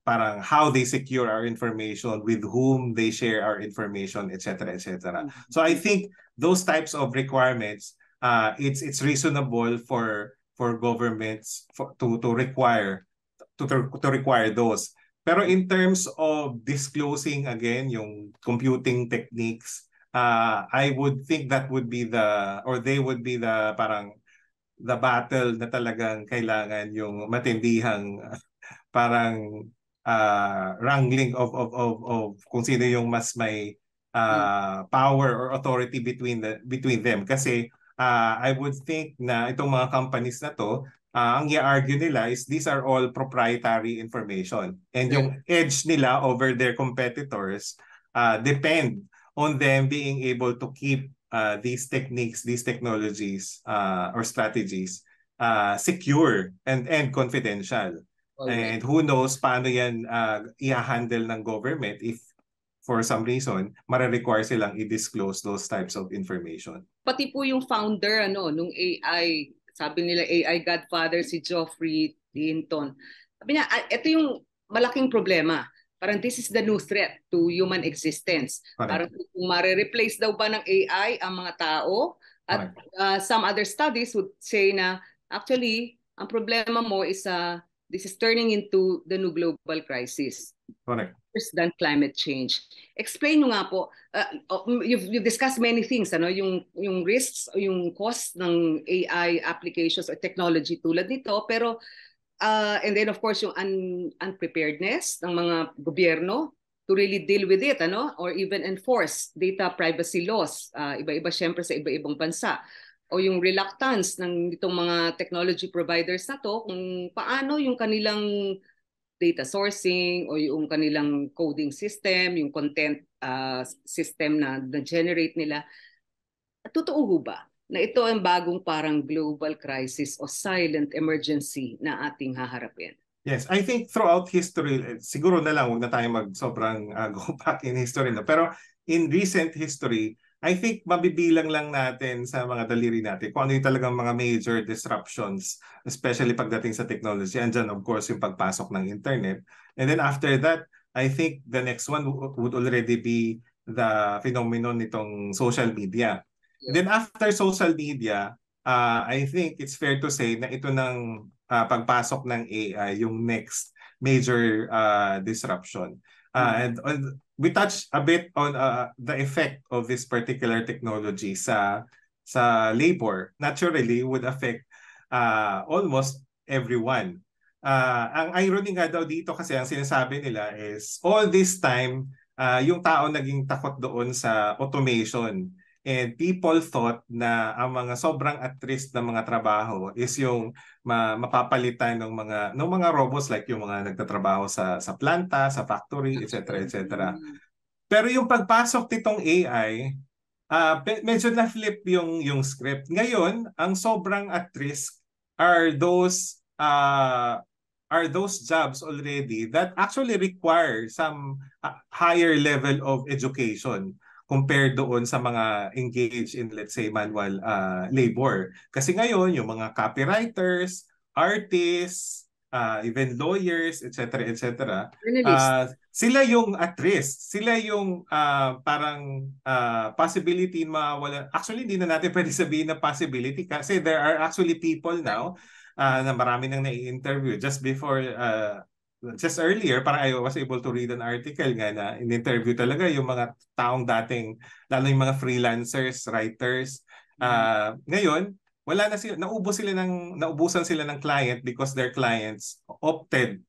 parang how they secure our information, with whom they share our information, etc., etc. So I think those types of requirements, it's reasonable for governments to require those. Pero in terms of disclosing again yung computing techniques, I would think they would be the parang the battle na talagang kailangan yung matindihang parang wrangling of kung sino yung mas may power or authority between them. Kasi I would think na itong mga companies na to, ang i-argue nila is these are all proprietary information. And yung edge nila over their competitors depend on them being able to keep these techniques, these technologies or strategies secure and confidential. And who knows paano yan i-handle ng government if for some reason mare-require silang i-disclose those types of information. Pati po yung founder nung AI, sabi nila AI godfather si Geoffrey Hinton. Sabi niya, ito yung malaking problema. Parang this is the new threat to human existence. Parang kung mare-replace daw ba ng AI ang mga tao, at some other studies would say na actually ang problema mo is this is turning into the new global crisis. Correct. Worse than climate change. Explain nyo nga po, you've discussed many things, yung risks, yung cost ng AI applications or technology tulad nito, pero and then of course yung unpreparedness ng mga gobyerno to really deal with it, or even enforce data privacy laws, iba-iba syempre sa iba-ibang bansa. o yung reluctance ng itong mga technology providers na to kung paano yung kanilang data sourcing o yung kanilang coding system, yung content system na generate nila. Totoo ho ba na ito ang bagong parang global crisis o silent emergency na ating haharapin? Yes, I think throughout history, siguro na lang, huwag na tayo sobrang go back in history. No? Pero in recent history, I think mabibilang lang natin sa mga daliri natin kung ano yung talagang mga major disruptions, especially pagdating sa technology. Andyan, of course, yung pagpasok ng internet. And then after that, I think the next one would already be the phenomenon nitong social media. And then after social media, I think it's fair to say na ito ng pagpasok ng AI yung next major disruption. And we touched a bit on the effect of this particular technology sa labor. Naturally, would affect almost everyone. Ang irony nga daw dito kasi ang sinasabi nila is all this time, yung tao naging takot doon sa automation. And people thought na ang mga sobrang at risk na mga trabaho is yung mapapalitan ng mga robots like yung mga nagtatrabaho sa planta, sa factory, etc. etc. Pero yung pagpasok nitong AI, medyo na-flip yung script. Ngayon, ang sobrang at risk are those jobs already that actually require some higher level of education compared doon sa mga engaged in, let's say, manual labor. Kasi ngayon, yung mga copywriters, artists, even lawyers, etc., etc., sila yung at risk. Sila yung parang possibility mawala. Actually, hindi na natin pwede sabihin na possibility kasi there are actually people now na marami nang nai-interview. Just earlier, parang I was able to read an article nga na in-interview talaga yung mga taong dating, lalo yung mga freelancers, writers. Ngayon, wala na sila, naubusan sila ng client because their clients opted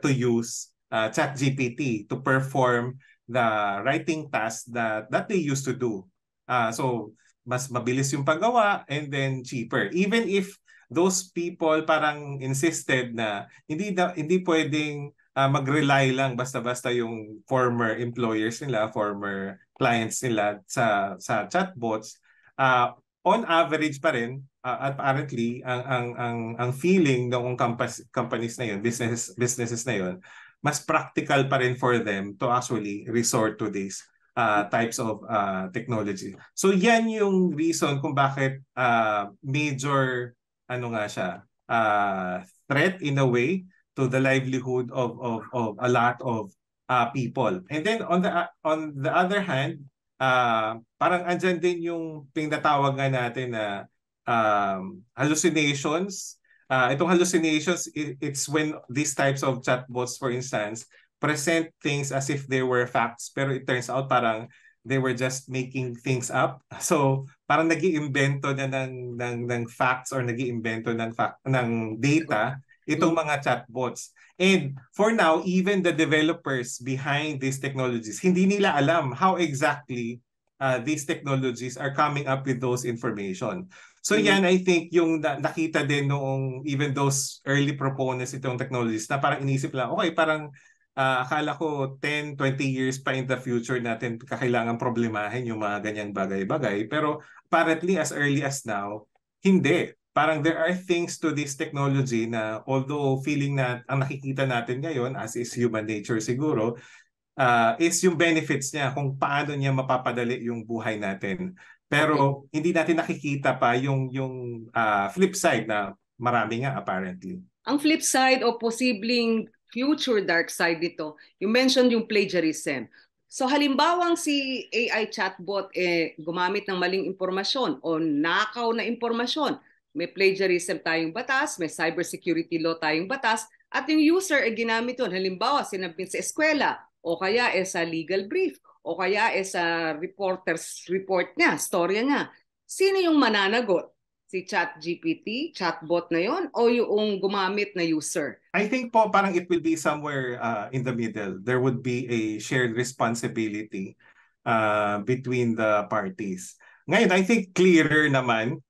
to use ChatGPT to perform the writing task that they used to do. So, mas mabilis yung paggawa and then cheaper. Even if those people parang insisted na hindi pwedeng mag-rely lang basta-basta yung former employers nila, former clients nila sa chatbots. On average pa rin, apparently ang feeling ng companies na yun, businesses na yun, mas practical pa rin for them to actually resort to these types of technology. So yan yung reason kung bakit major threat in a way to the livelihood of a lot of people. And then on the other hand, parang andyan din yung tinatawag nga natin na hallucinations. Itong hallucinations, it's when these types of chatbots, for instance, present things as if they were facts, pero it turns out parang they were just making things up. So, parang nag-iimbento na ng facts or nag-iimbento ng data itong mga chatbots. And for now, even the developers behind these technologies, hindi nila alam how exactly these technologies are coming up with those information. So yan, I think yung nakita din noong even those early proponents itong technologies na parang inisip lang, okay, parang akala ko 10, 20 years pa in the future natin kakailangan problemahin yung mga ganyang bagay-bagay. Pero apparently as early as now, hindi. Parang there are things to this technology na although feeling na ang nakikita natin ngayon, as is human nature siguro, is yung benefits niya kung paano niya mapapadali yung buhay natin. Pero hindi natin nakikita pa yung flip side na marami nga apparently. Ang flip side o posibleng future dark side dito, you mentioned yung plagiarism. So halimbawang si AI chatbot gumamit ng maling impormasyon o nakaw na impormasyon, may plagiarism tayong batas, may cybersecurity law tayong batas, at yung user ginamit yun, halimbawa sinabit sa eskwela o kaya sa legal brief o kaya sa reporter's report niya, storya niya. Sino yung mananagot? Si ChatGPT, chatbot na yon o yung gumamit na user? I think po parang it will be somewhere in the middle. There would be a shared responsibility between the parties. Ngayon, I think clearer naman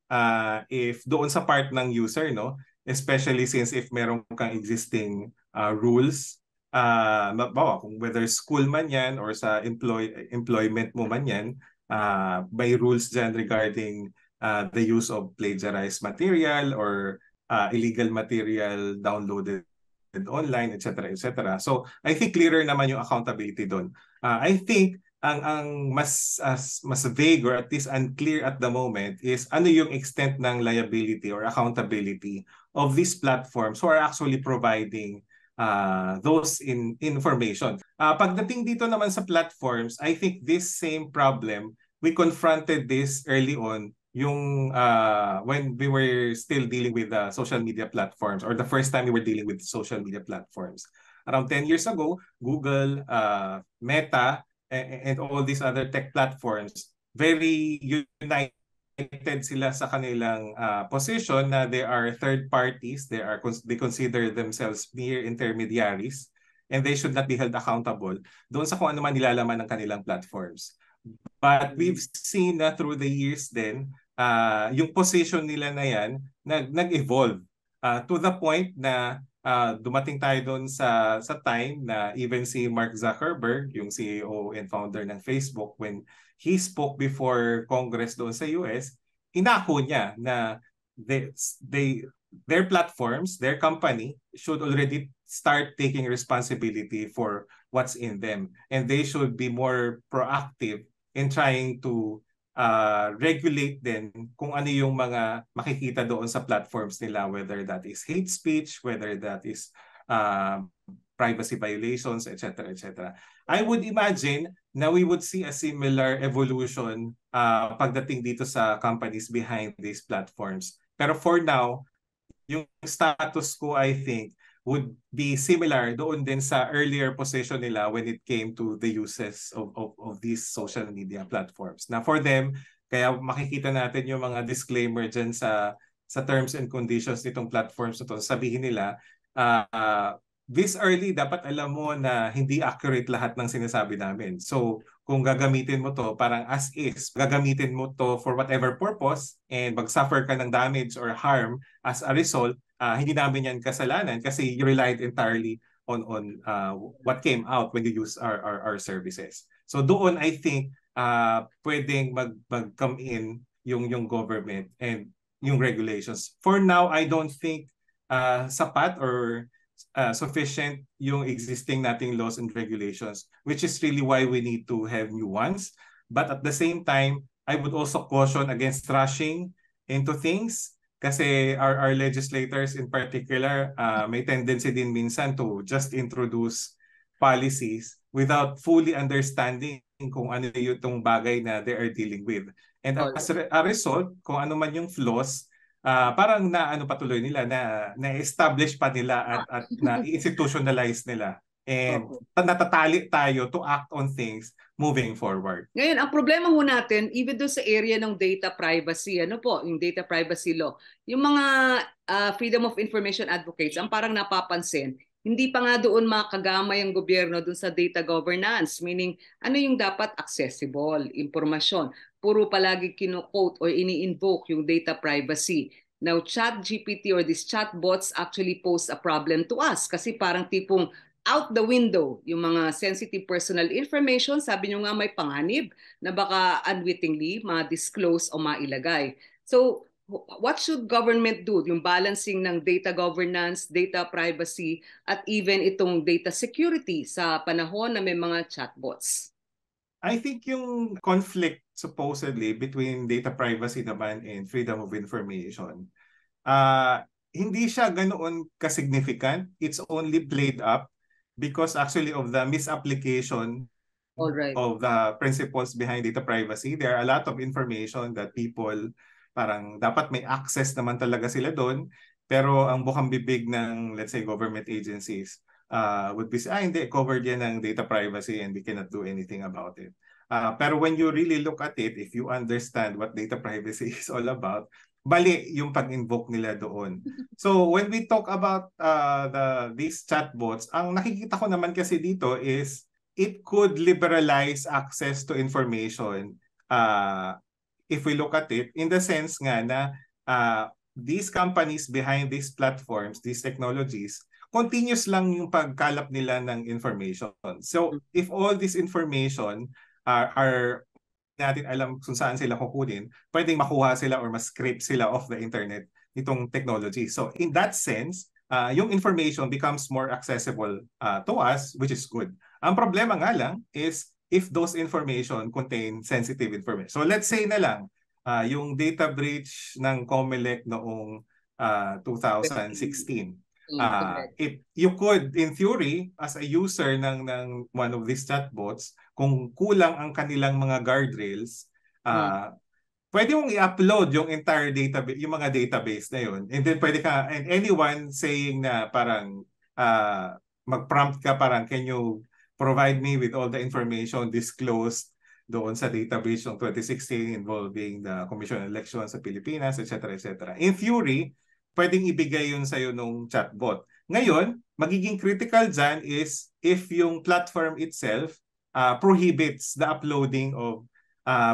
if doon sa part ng user, no, especially since if meron kang existing rules, bawa kung whether school man yan or sa employment mo man yan, may rules dyan regarding the use of plagiarized material or illegal material downloaded online, etc., etc. So I think clearer naman yung accountability doon. I think ang mas vague or at least unclear at the moment is ano yung extent ng liability or accountability of these platforms who are actually providing those information. Pagdating dito naman sa platforms, I think this same problem, we confronted this early on yung when we were still dealing with social media platforms or the first time we were dealing with social media platforms. Around 10 years ago, Google, Meta, and all these other tech platforms, very united sila sa kanilang position na they are third parties, they consider themselves mere intermediaries, and they should not be held accountable doon sa kung ano man nilalaman ng kanilang platforms. But we've seen na through the years din, yung position nila na yan nag-evolve to the point na dumating tayo doon sa time na even si Mark Zuckerberg, yung CEO and founder ng Facebook, when he spoke before Congress doon sa US, inako niya na their platforms, their company should already start taking responsibility for what's in them, and they should be more proactive in trying to regulate din kung ano yung mga makikita doon sa platforms nila, whether that is hate speech, whether that is privacy violations, etc., etc. I would imagine na we would see a similar evolution pagdating dito sa companies behind these platforms. Pero for now, yung status ko, I think, would be similar doon din sa earlier position nila when it came to the uses of these social media platforms. Na for them, kaya makikita natin yung mga disclaimer dyan sa terms and conditions nitong platforms na to. Sabihin nila, this early, dapat alam mo na hindi accurate lahat ng sinasabi namin. So, kung gagamitin mo to parang as is, gagamitin mo to for whatever purpose and mag-suffer ka ng damage or harm as a result, hindi namin yan kasalanan kasi you relied entirely on what came out when you use our services. So doon I think pwedeng mag-come in yung government and yung regulations. For now, I don't think sapat or sufficient yung existing nating laws and regulations, which is really why we need to have new ones. But at the same time, I would also caution against rushing into things kasi our legislators in particular may tendency din minsan to just introduce policies without fully understanding kung ano yung bagay na they are dealing with. And as a result, kung ano man yung flaws, parang naano patuloy nila na-establish pa nila at na-institutionalize nila. And natatali tayo to act on things moving forward. Ngayon, ang problema ho natin, even doon sa area ng data privacy, ano po, yung data privacy law, yung mga freedom of information advocates, ang parang napapansin, hindi pa nga doon makagamay ang gobyerno doon sa data governance, meaning ano yung dapat accessible, impormasyon. Puro palagi kino-quote or ini-invoke yung data privacy. Now, ChatGPT or these chatbots actually pose a problem to us kasi parang tipong out the window yung mga sensitive personal information, sabi nyo nga may panganib na baka unwittingly ma-disclose o mailagay. So, what should government do? Yung balancing ng data governance, data privacy, at even itong data security sa panahon na may mga chatbots? I think yung conflict supposedly between data privacy naman and freedom of information, hindi siya ganoon ka-significant. It's only played up because actually of the misapplication of the principles behind data privacy. There are a lot of information that people parang dapat may access naman talaga sila doon, pero ang bukang bibig ng, let's say, government agencies would be, hindi, covered yan ng data privacy and we cannot do anything about it. Pero when you really look at it, if you understand what data privacy is all about, mali yung pag-invoke nila doon. So when we talk about these chatbots, ang nakikita ko naman kasi dito is it could liberalize access to information if we look at it, in the sense nga na these companies behind these platforms, these technologies, continuous lang yung pagkalap nila ng information. So if all this information are natin alam kung saan sila kukunin, pwedeng makuha sila or ma-scrape sila off the internet nitong technology. So in that sense, yung information becomes more accessible to us, which is good. Ang problema nga lang is if those information contain sensitive information. So let's say na lang, yung data breach ng COMELEC noong 2016. If you could, in theory, as a user ng one of these chatbots, kung kulang ang kanilang mga guardrails, pwede mong i-upload yung entire database, yung mga database na yun. And then pwede ka, and anyone saying na parang mag-prompt ka parang, can you provide me with all the information disclosed doon sa database ng 2016 involving the Commission on Elections sa Pilipinas, etc. etc. In theory, pwedeng ibigay yun sa'yo nung chatbot. Ngayon, magiging critical dyan is if yung platform itself prohibits the uploading of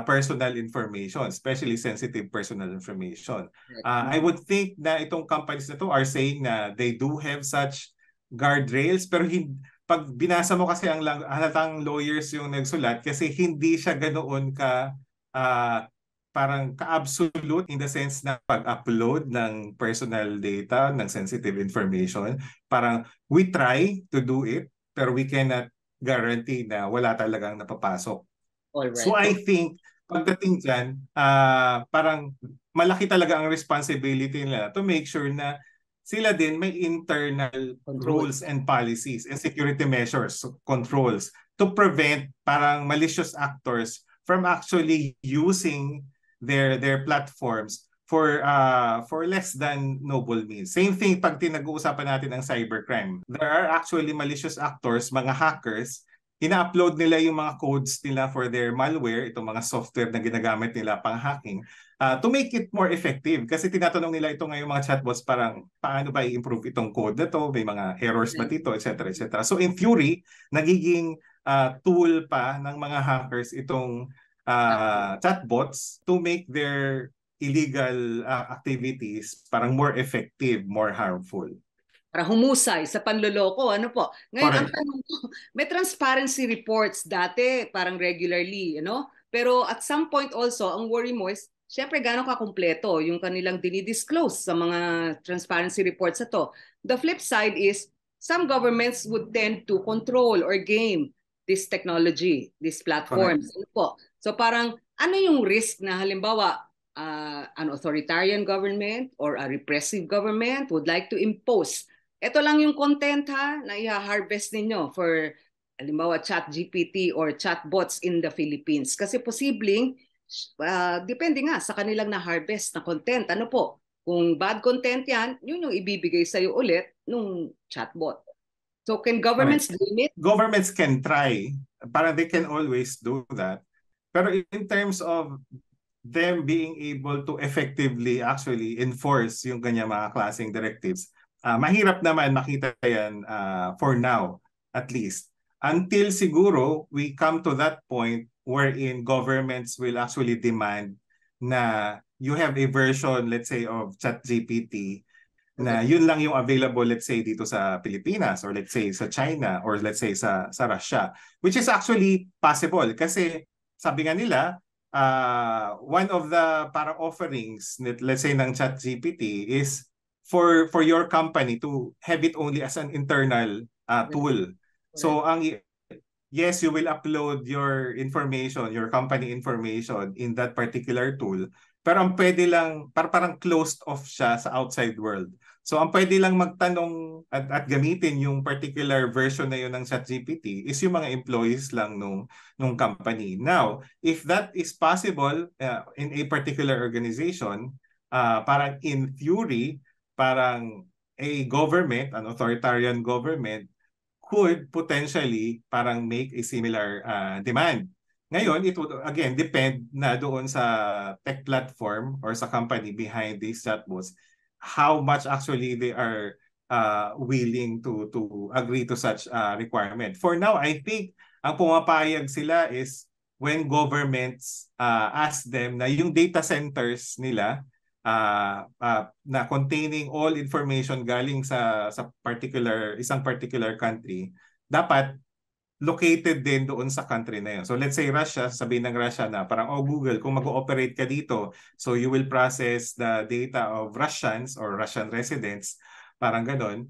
personal information, especially sensitive personal information. I would think na itong companies na to are saying na they do have such guardrails, pero pag binasa mo kasi ang halatang lawyers yung nagsulat kasi hindi siya ganoon ka parang ka-absolute in the sense na pag-upload ng personal data, ng sensitive information. Parang we try to do it, pero we cannot guarantee na wala talagang napapasok. Alright. So I think, pagdating dyan, parang malaki talaga ang responsibility nila to make sure na sila din may internal rules and policies and security measures, controls, to prevent parang malicious actors from actually using their platforms for less than noble means. Same thing pag tinag-uusapan natin ang cybercrime. There are actually malicious actors, mga hackers, ina-upload nila yung mga codes nila for their malware, itong mga software na ginagamit nila pang hacking, to make it more effective. Kasi tinatanong nila ito ngayong mga chatbots parang paano ba i-improve itong code na to, may mga errors ba dito, etc. etc. So in theory, nagiging tool pa ng mga hackers itong chatbots to make their illegal activities parang more effective, more harmful. Para humusay sa panloloko, ano po? Ngayon, ang tanong ko, may transparency reports dati, parang regularly, Pero at some point also, ang worry mo is, syempre, gano'ng kakumpleto yung kanilang dinidisclose sa mga transparency reports na to. The flip side is, some governments would tend to control or game this technology, these platforms. Ano po? So parang, ano yung risk na halimbawa, an authoritarian government or a repressive government would like to impose ito lang yung content na i-harvest ninyo for halimbawa ChatGPT or chatbots in the Philippines. Kasi posibleng, depende nga sa kanilang na-harvest na content. Ano po? Kung bad content yan, yun yung ibibigay sa'yo ulit nung chatbot. So can governments limit? Governments can try. Parang they can always do that. Pero in terms of them being able to effectively actually enforce yung kanya mga klaseng directives, mahirap naman makita yan for now, at least. Until siguro we come to that point wherein governments will actually demand na you have a version, let's say, of ChatGPT na yun lang yung available, let's say, dito sa Pilipinas or let's say sa China or let's say sa Russia. Which is actually possible kasi sabi nga nila, one of the parang offerings, let's say, ng ChatGPT is for your company to have it only as an internal tool. So yes, you will upload your information, your company information in that particular tool, pero ang pwede lang parang closed off siya sa outside world. So ang pwede lang magtanong at gamitin yung particular version na yun ng ChatGPT is yung mga employees lang nung company. Now, if that is possible in a particular organization, parang in theory, parang a government, an authoritarian government, could potentially parang make a similar demand. Ngayon, it would again depend na doon sa tech platform or sa company behind these chatbots, how much actually they are willing to agree to such requirement. For now, I think ang pumapayag sila is when governments ask them na yung data centers nila na containing all information galing sa isang particular country, dapat located din doon sa country na yun. So let's say Russia, sabihin ng Russia na parang, oh Google, kung mag-ooperate ka dito, so you will process the data of Russians or Russian residents, parang ganon.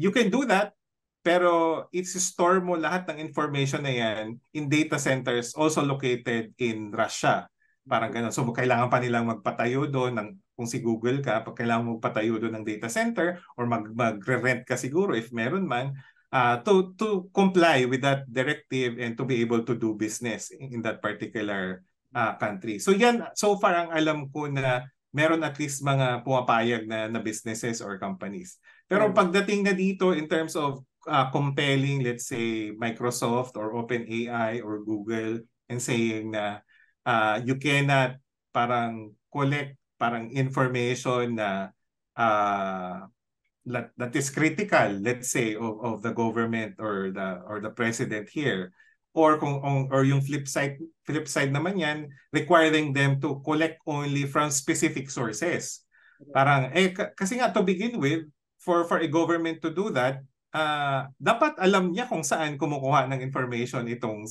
You can do that, pero store mo lahat ng information na yan in data centers also located in Russia. Parang ganon. So kailangan pa nilang magpatayo doon kung si Google ka, pag kailangan magpatayo doon ng data center or magre-rent ka siguro if meron man, to comply with that directive and to be able to do business in that particular country. So yan, so far ang alam ko na meron at least mga pumapayag na businesses or companies. Pero pagdating na dito in terms of compelling, let's say, Microsoft or OpenAI or Google and saying na you cannot parang collect parang information na that is critical, let's say, of the government or the president here, or yung flip side naman yan, requiring them to collect only from specific sources. Parang kasi nga to begin with, for a government to do that, dapat alam niya kung saan kumukuha ng information itong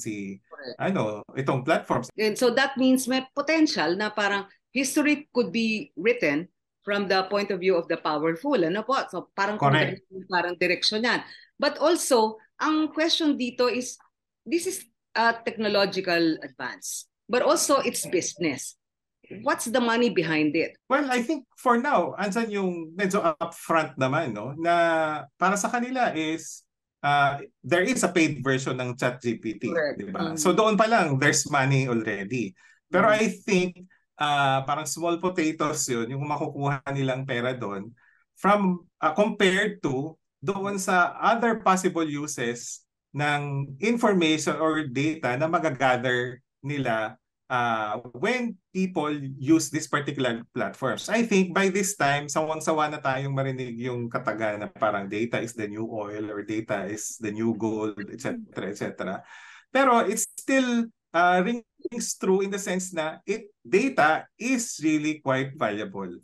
itong platforms. And so that means may potential na parang history could be written from the point of view of the powerful. Ano po? So parang parang direksyon yan. But also, ang question dito is, this is a technological advance, but also it's business. What's the money behind it? Well, I think for now, andyan yung medyo upfront naman, no? Na para sa kanila is, there is a paid version ng ChatGPT. Diba? So doon pa lang, there's money already. Pero I think, parang small potatoes yun, yung makukuha nilang pera doon from compared to doon sa other possible uses ng information or data na magagather nila when people use this particular platforms. I think by this time, sawang-sawa na tayong marinig yung kataga na parang data is the new oil or data is the new gold, etc. etc. Pero it's still rings true in the sense na data is really quite valuable.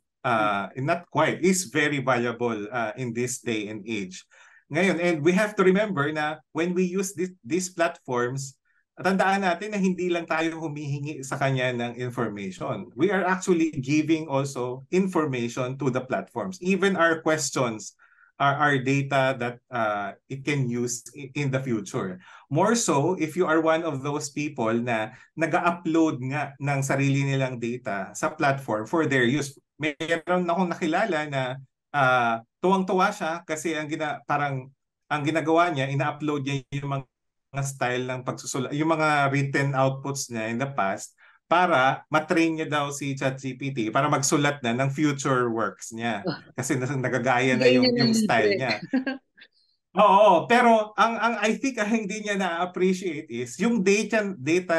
Not quite, is very valuable in this day and age. Ngayon, and we have to remember na when we use these platforms, tandaan natin na hindi lang tayo humihingi sa kanya ng information. We are actually giving also information to the platforms. Even our questions are data that it can use in the future. More so, if you are one of those people na nag-upload nga ng sarili nilang data sa platform for their use. Meron akong nakilala na tuwang-tuwa siya kasi ang ginagawa niya, ina-upload niya yung mga style ng pagsusulat, yung mga written outputs niya in the past para matrain niya daw si ChatGPT para magsulat na ng future works niya. Kasi nagagaya na yung style niya. Oo, pero ang I think hindi niya na-appreciate is yung data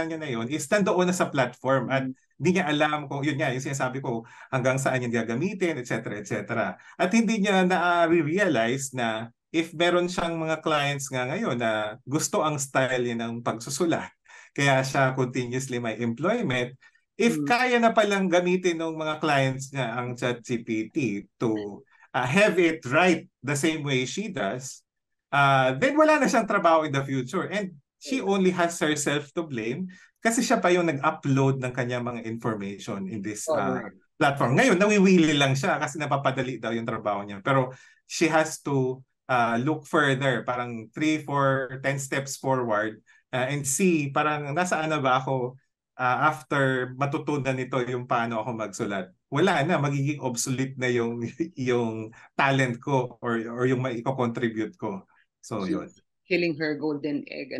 niya na yun is nandoon na sa platform at hindi niya alam kung yun nga, yung sinasabi ko hanggang saan niya gagamitin, etc. etc. At hindi niya na-realize na if meron siyang mga clients nga ngayon na gusto ang style niya ng pagsusulat, kaya siya continuously may employment, if kaya na palang gamitin ng mga clients niya ang ChatGPT to have it write the same way she does, then wala na siyang trabaho in the future. And she only has herself to blame kasi siya pa yung nag-upload ng kanya mga information in this platform. Ngayon, nawiwili lang siya kasi napapadali daw yung trabaho niya. Pero she has to look further, parang 3, 4, 10 steps forward and see parang nasaan na ba ako after matutunan nito yung paano ako magsulat. Wala na, magiging obsolete na yung talent ko or yung maiko-contribute ko. So yun. Killing her golden egg.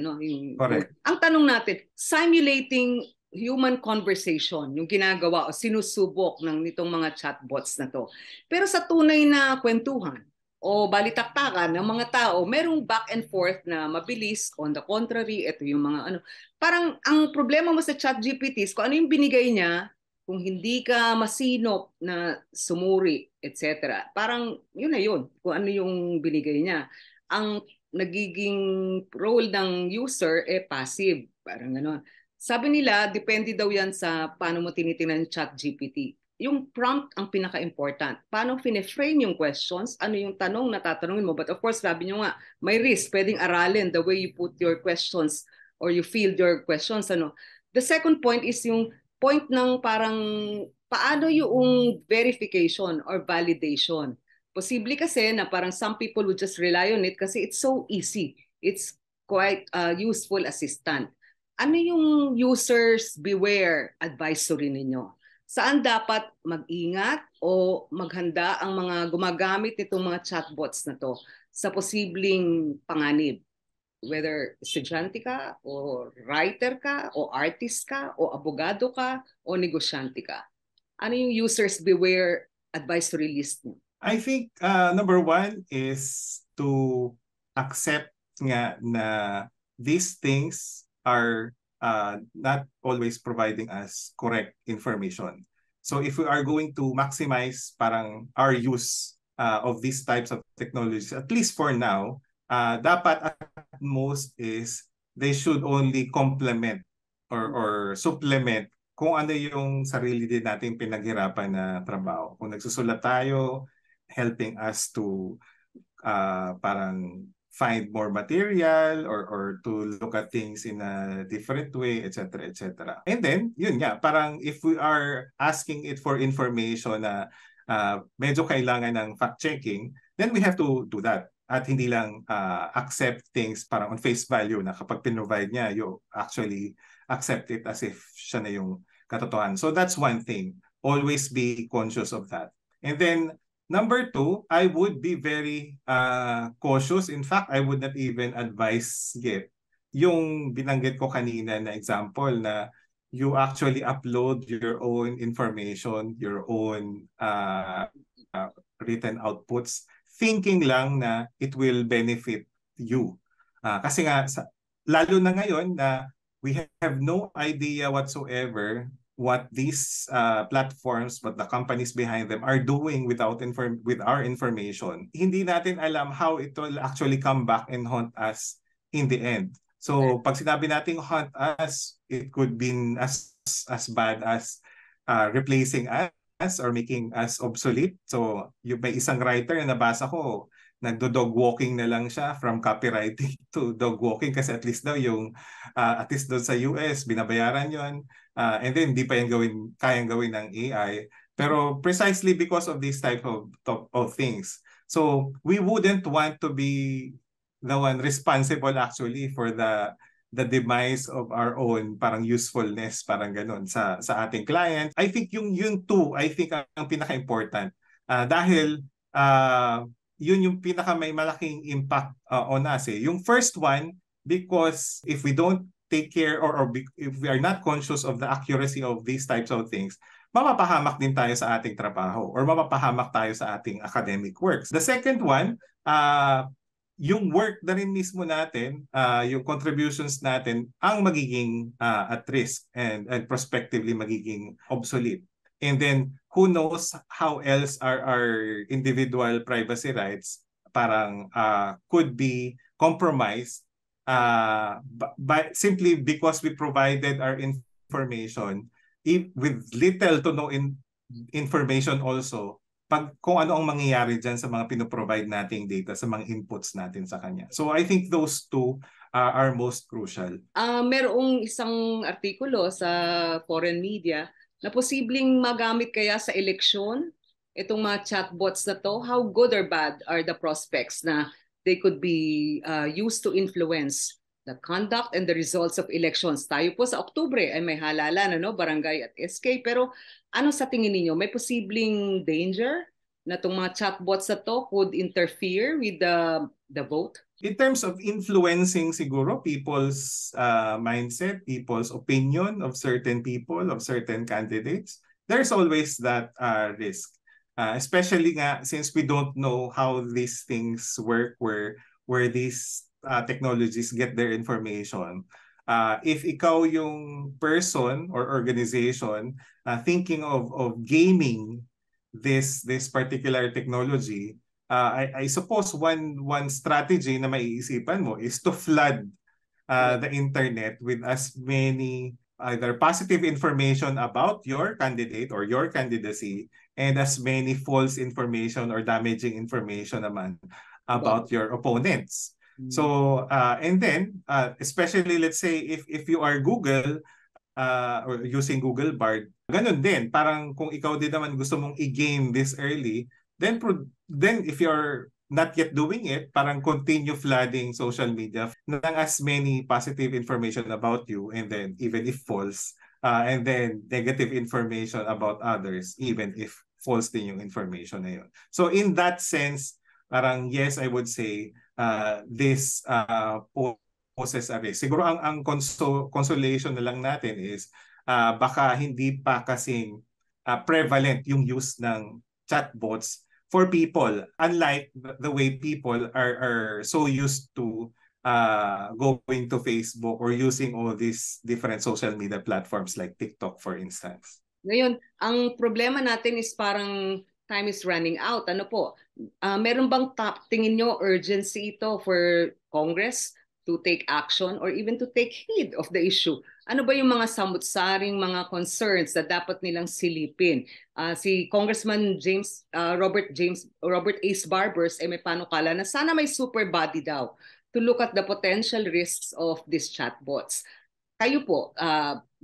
Correct. Ang tanong natin, simulating human conversation, yung ginagawa o sinusubok ng nitong mga chatbots na to. Pero sa tunay na kwentuhan, o balitaktakan ng mga tao, merong back and forth na mabilis. On the contrary, ito yung mga Parang ang problema mo sa ChatGPT is kung ano yung binigay niya, kung hindi ka masinop na sumuri, etc. Parang yun na yun, kung ano yung binigay niya. Ang nagiging role ng user passive, parang gano'n. Sabi nila, depende daw yan sa paano mo tinitingnan yung ChatGPT. Yung prompt ang pinaka-important. Paano fine-frame yung questions? Ano yung tanong na tatanungin mo? But of course, sabi nyo nga, may risk. Pwedeng aralin the way you put your questions or you field your questions. Ano? The second point is yung point ng parang paano yung verification or validation. Posible kasi na parang some people would just rely on it kasi it's so easy. It's quite a useful assistant. Ano yung users beware advisory ninyo? Saan dapat mag-ingat o maghanda ang mga gumagamit nitong mga chatbots na to sa posibleng panganib? Whether estudyante ka o writer ka o artist ka o abogado ka o negosyante ka. Ano yung users beware advisory list mo? I think number one is to accept nga na these things are not always providing us correct information. So if we are going to maximize parang our use of these types of technologies, at least for now, dapat at most is they should only complement or supplement kung ano yung sarili din natin pinaghirapan na trabaho. Kung nagsusulat tayo, helping us to parang find more material or to look at things in a different way, etc., etc. And then, yun nga, parang if we are asking it for information na medyo kailangan ng fact-checking, then we have to do that. At hindi lang accept things parang on face value na kapag pinrovide niya, you actually accept it as if siya na yung katotohanan. So that's one thing. Always be conscious of that. And then, number two, I would be very cautious. In fact, I would not even advise yet yung binanggit ko kanina na example na you actually upload your own information, your own written outputs, thinking lang na it will benefit you. Kasi nga, lalo na ngayon na we have no idea whatsoever what these platforms, what the companies behind them are doing with our information. Hindi natin alam how it will actually come back and haunt us in the end. So pag sinabi nating haunt us, it could be as bad as replacing us or making us obsolete. So yung may isang writer na nabasa ko, nagdo-dog walking na lang siya from copywriting to dog walking kasi at least daw yung at least doon sa US binabayaran yon. And then hindi pa yan kayang gawin ng AI. Pero precisely because of this type of things. So we wouldn't want to be the one responsible actually for the demise of our own parang usefulness, parang ganun sa ating client. I think yung two, I think ang pinaka-important. Dahil yun yung pinaka may malaking impact on us. Yung first one, because if we don't take care or if we are not conscious of the accuracy of these types of things, mapapahamak din tayo sa ating trabaho or mapapahamak tayo sa ating academic works. The second one, yung work na rin mismo natin, yung contributions natin ang magiging at risk and prospectively magiging obsolete. And then who knows how else our individual privacy rights parang could be compromised simply because we provided our information with little to no information also kung ano ang mangyayari dyan sa mga pinoprovide nating data, sa mga inputs natin sa kanya. So I think those two are most crucial. Merong isang artikulo sa foreign media na posibleng magamit kaya sa eleksyon itong mga chatbots na to. How good or bad are the prospects na they could be used to influence the conduct and the results of elections? Tayo po sa Oktubre ay may halalan, barangay at SK. Pero ano sa tingin ninyo? May posibleng danger na itong mga chatbots na to could interfere with the vote? In terms of influencing siguro people's mindset, people's opinion of certain people, of certain candidates, there's always that risk. Especially nga since we don't know how these things work, where these technologies get their information. If ikaw yung person or organization thinking of gaming this particular technology, I suppose one strategy na maiisipan mo is to flood the internet with as many either positive information about your candidate or your candidacy, and as many false information or damaging information naman about your opponents. So and then especially let's say if you are Google or using Google Bard, ganun din. Parang kung ikaw din naman gusto mong i-game this early, then if you're not yet doing it, parang continue flooding social media ng as many positive information about you, and then even if false, and then negative information about others, even if false din yung information na yun. So in that sense, parang yes, I would say this poses a risk. Siguro ang consolation na lang natin is baka hindi pa kasing prevalent yung use ng chatbots for people, unlike the way people are so used to going to Facebook or using all these different social media platforms like TikTok, for instance. Ngayon, ang problema natin is parang time is running out. Ano po? Meron bang tingin nyo urgency ito for Congress to take action or even to take heed of the issue? Ano ba yung mga samut-saring mga concerns na dapat nilang silipin? Si Congressman Robert Ace Barbers may panukala na sana may super body daw to look at the potential risks of these chatbots. Kayo po,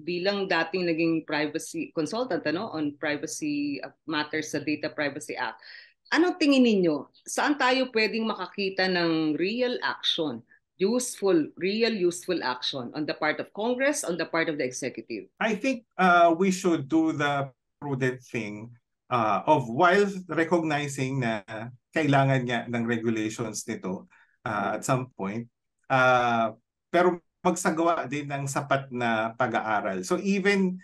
bilang dating naging privacy consultant on privacy matters sa Data Privacy Act, anong tingin ninyo? Saan tayo pwedeng makakita ng real action, real useful action on the part of Congress, on the part of the executive? I think we should do the prudent thing of while recognizing na kailangan nga ng regulations nito at some point. Pero magsagawa din ng sapat na pag-aaral. So even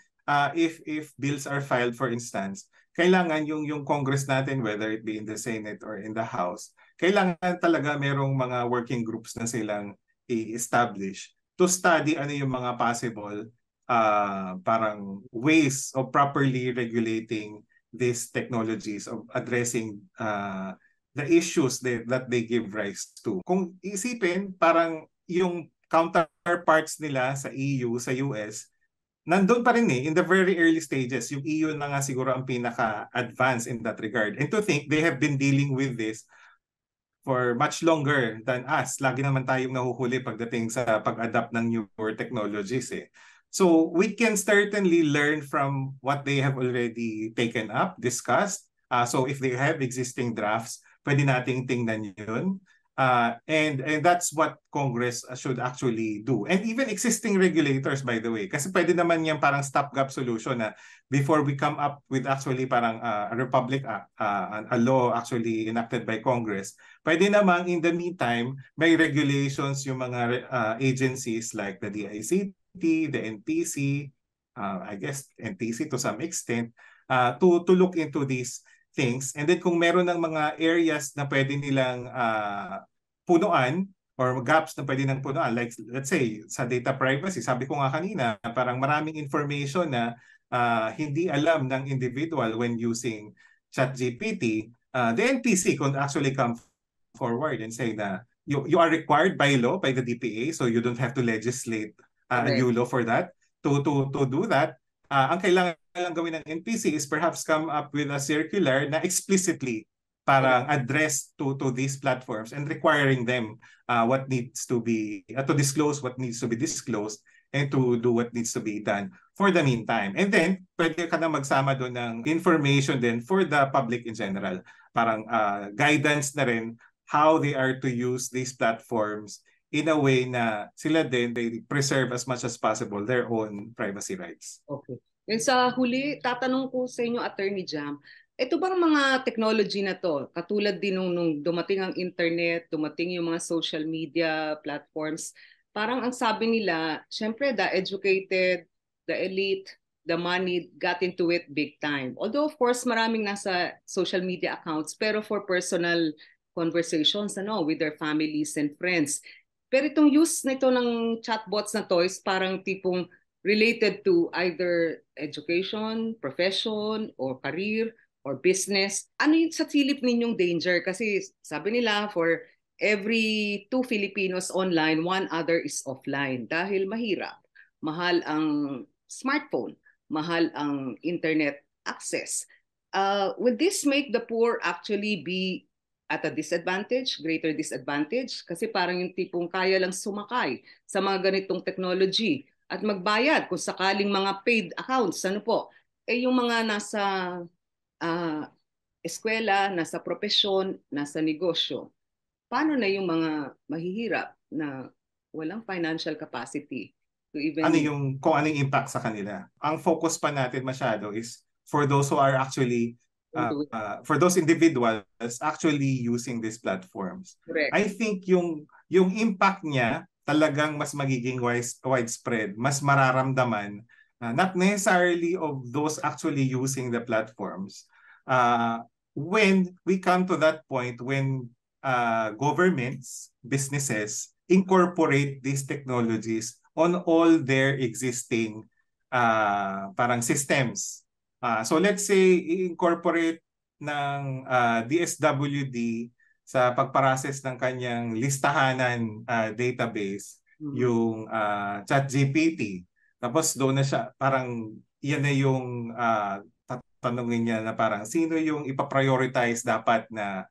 if bills are filed, for instance, kailangan yung Congress natin, whether it be in the Senate or in the House, kailangan talaga merong mga working groups na silang i-establish to study ano yung mga possible parang ways of properly regulating these technologies, of addressing the issues that they give rise to. Kung isipin, parang yung counterparts nila sa EU, sa US, nandun pa rin in the very early stages. Yung EU na nga siguro ang pinaka-advanced in that regard. And to think they have been dealing with this for much longer than us. Lagi naman tayong nahuhuli pagdating sa pag-adapt ng newer technologies So we can certainly learn from what they have already taken up, discussed. So if they have existing drafts, pwede nating tingnan yun. And that's what Congress should actually do. And even existing regulators, by the way, kasi pwede naman yan parang stopgap solution na before we come up with actually parang a Republic Act, a law actually enacted by Congress, pwede naman in the meantime, may regulations yung mga agencies like the DICT, the NTC, I guess NTC to some extent, to look into these things. And then kung meron ng mga areas na pwede nilang punuan or gaps na pwede nang punuan, like let's say sa data privacy, sabi ko nga kanina, parang maraming information na hindi alam ng individual when using ChatGPT, the NTC could actually come forward and say na you are required by law, by the DPA, so you don't have to legislate a new law for that. To do that, ang kailangan lang gawin ng NPC is perhaps come up with a circular na explicitly parang address to these platforms and requiring them what needs to be to disclose what needs to be disclosed and to do what needs to be done for the meantime. And then pwede ka na magsama doon ng information din for the public in general. Parang guidance na rin how they are to use these platforms in a way na sila din, they preserve as much as possible their own privacy rights. Okay. And sa huli, tatanong ko sa inyo, Attorney Jam, ito bang mga technology na to, katulad din nung dumating ang internet, dumating yung mga social media platforms, parang ang sabi nila, syempre the educated, the elite, the money got into it big time. Although of course maraming nasa social media accounts, pero for personal conversations with their families and friends. Pero itong use nito ng chatbots na to is parang tipong related to either education, profession, or career, or business. Ano yung sa silip ninyong danger? Kasi sabi nila, for every 2 Filipinos online, 1 other is offline. Dahil mahirap. Mahal ang smartphone, mahal ang internet access. Will this make the poor actually be at a disadvantage, greater disadvantage? Kasi parang yung tipong kaya lang sumakay sa mga ganitong technology at magbayad kung sakaling mga paid accounts, ano po, eh yung mga nasa uh, eskwela, nasa propesyon, nasa negosyo, paano na yung mga mahihirap na walang financial capacity to Ano even yung kung ano yung impact sa kanila. Ang focus pa natin masyado is for those who are actually do it? for those individuals actually using these platforms. Correct. I think yung impact niya talagang mas magiging widespread, mas mararamdaman not necessarily of those actually using the platforms. When we come to that point when governments, businesses incorporate these technologies on all their existing parang systems. So let's say i-incorporate ng DSWD sa pagprocess ng kanyang listahanan database yung ChatGPT. Tapos doon na siya, parang yan na yung tatanungin niya na parang sino yung ipaprioritize dapat na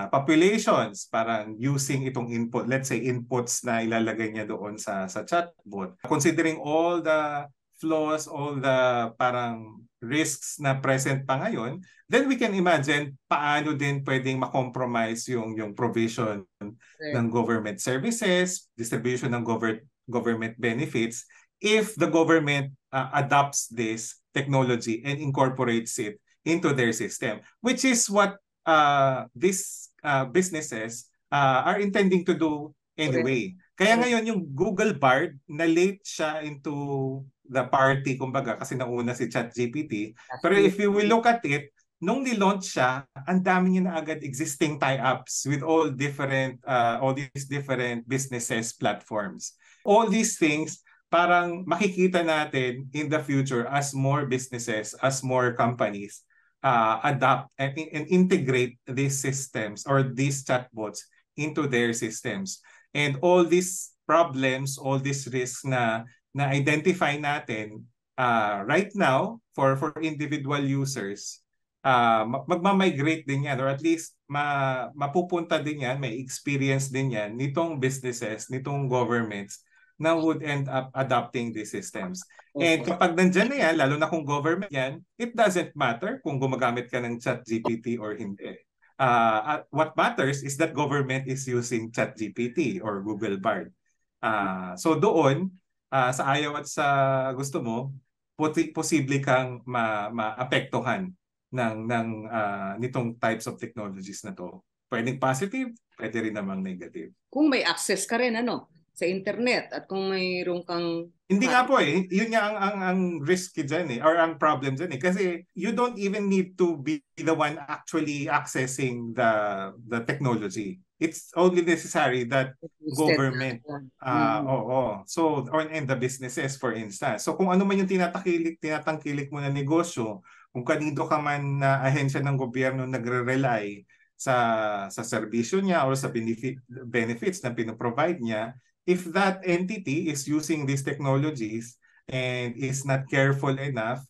populations parang using itong input, let's say inputs na ilalagay niya doon sa chatbot. Considering all the flaws, all the parang risks na present pa ngayon, then we can imagine paano din pwedeng ma-compromise yung provision ng government services, distribution ng government benefits if the government adopts this technology and incorporates it into their system, which is what these businesses are intending to do anyway. Kaya ngayon yung Google Bard, na late siya into the party, kumbaga, kasi nauna si ChatGPT. Pero if you will look at it, nung ni-launch siya, ang dami niya na agad existing tie-ups with all these different businesses, platforms. All these things, parang makikita natin in the future as more businesses, as more companies adapt and integrate these systems or these chatbots into their systems. And all these problems, all these risks na identify natin right now for individual users, magmamigrate din yan or at least mapupunta din yan, may experience din yan nitong businesses, nitong governments na would end up adopting these systems. And kapag nandyan na yan, lalo na kung government yan, it doesn't matter kung gumagamit ka ng ChatGPT or hindi. What matters is that government is using ChatGPT or Google Bard. So doon, sa ayaw at sa gusto mo, posible kang maapektuhan nitong types of technologies na to. Pwedeng positive, pwede rin namang negative. Kung may access ka rin sa internet at kung mayroon kang hindi nga po eh. Yun nga ang risky dyan eh. Or ang problem dyan eh. Kasi you don't even need to be the one actually accessing the technology. It's only necessary that government. So, and the businesses for instance. So kung ano man yung tinatangkilik mo na negosyo, kung kanino ka man na ahensya ng gobyerno nagre-rely sa serbisyo niya or sa benefits na pinoprovide niya, if that entity is using these technologies and is not careful enough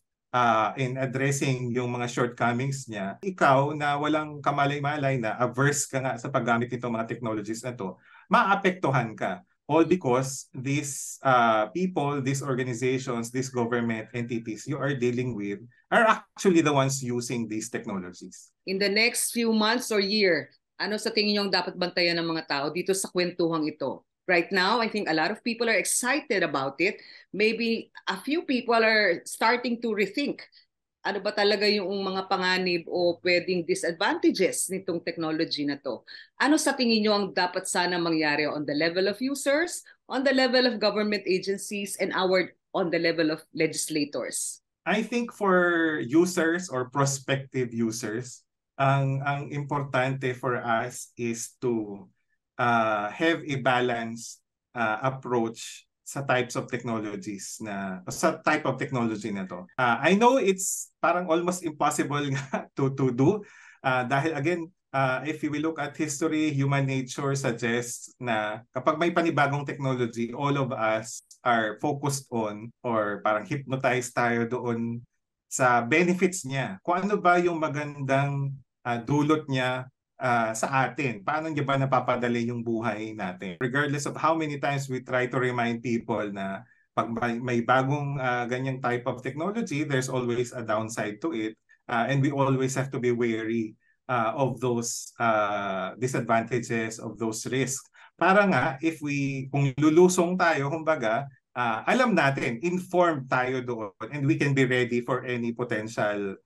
in addressing yung mga shortcomings niya, ikaw na walang kamalay-malay na averse ka nga sa paggamit nitong mga technologies na to, maapektuhan ka. All because these people, these organizations, these government entities you are dealing with are actually the ones using these technologies. In the next few months or year, ano sa tingin niyo ang dapat bantayan ng mga tao dito sa kwentuhang ito? Right now, I think a lot of people are excited about it. Maybe a few people are starting to rethink ano ba talaga yung mga panganib o pwedeng disadvantages nitong technology na to. Ano sa tingin nyo ang dapat sana mangyari on the level of users, on the level of government agencies, and on the level of legislators? I think for users or prospective users, ang importante for us is to have a balanced approach sa types of technologies sa type of technology na to. I know it's parang almost impossible to do dahil again if we look at history, human nature suggests na kapag may panibagong technology, all of us are focused on or parang hypnotize tayo doon sa benefits niya. Kung ano ba yung magandang dulot niya sa atin. Paano niya ba napapadali yung buhay natin? Regardless of how many times we try to remind people na pag may bagong ganyang type of technology, there's always a downside to it. And we always have to be wary of those disadvantages, of those risks. Para nga, kung lulusong tayo, kumbaga, alam natin, informed tayo doon, and we can be ready for any potential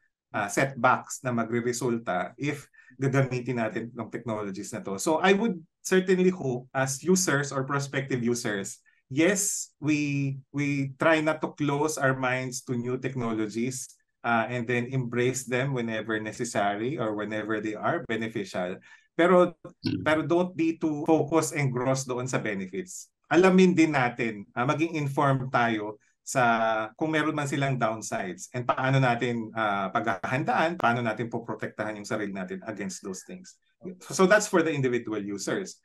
setbacks na magre-resulta if gagamitin natin ng technologies na to. So I would certainly hope as users or prospective users, yes, we try not to close our minds to new technologies and then embrace them whenever necessary or whenever they are beneficial. Pero don't be too focused and gross doon sa benefits. Alamin din natin, maging informed tayo sa kung meron man silang downsides and paano natin paghahandaan, paano natin poprotektahan yung sarili natin against those things. So that's for the individual users.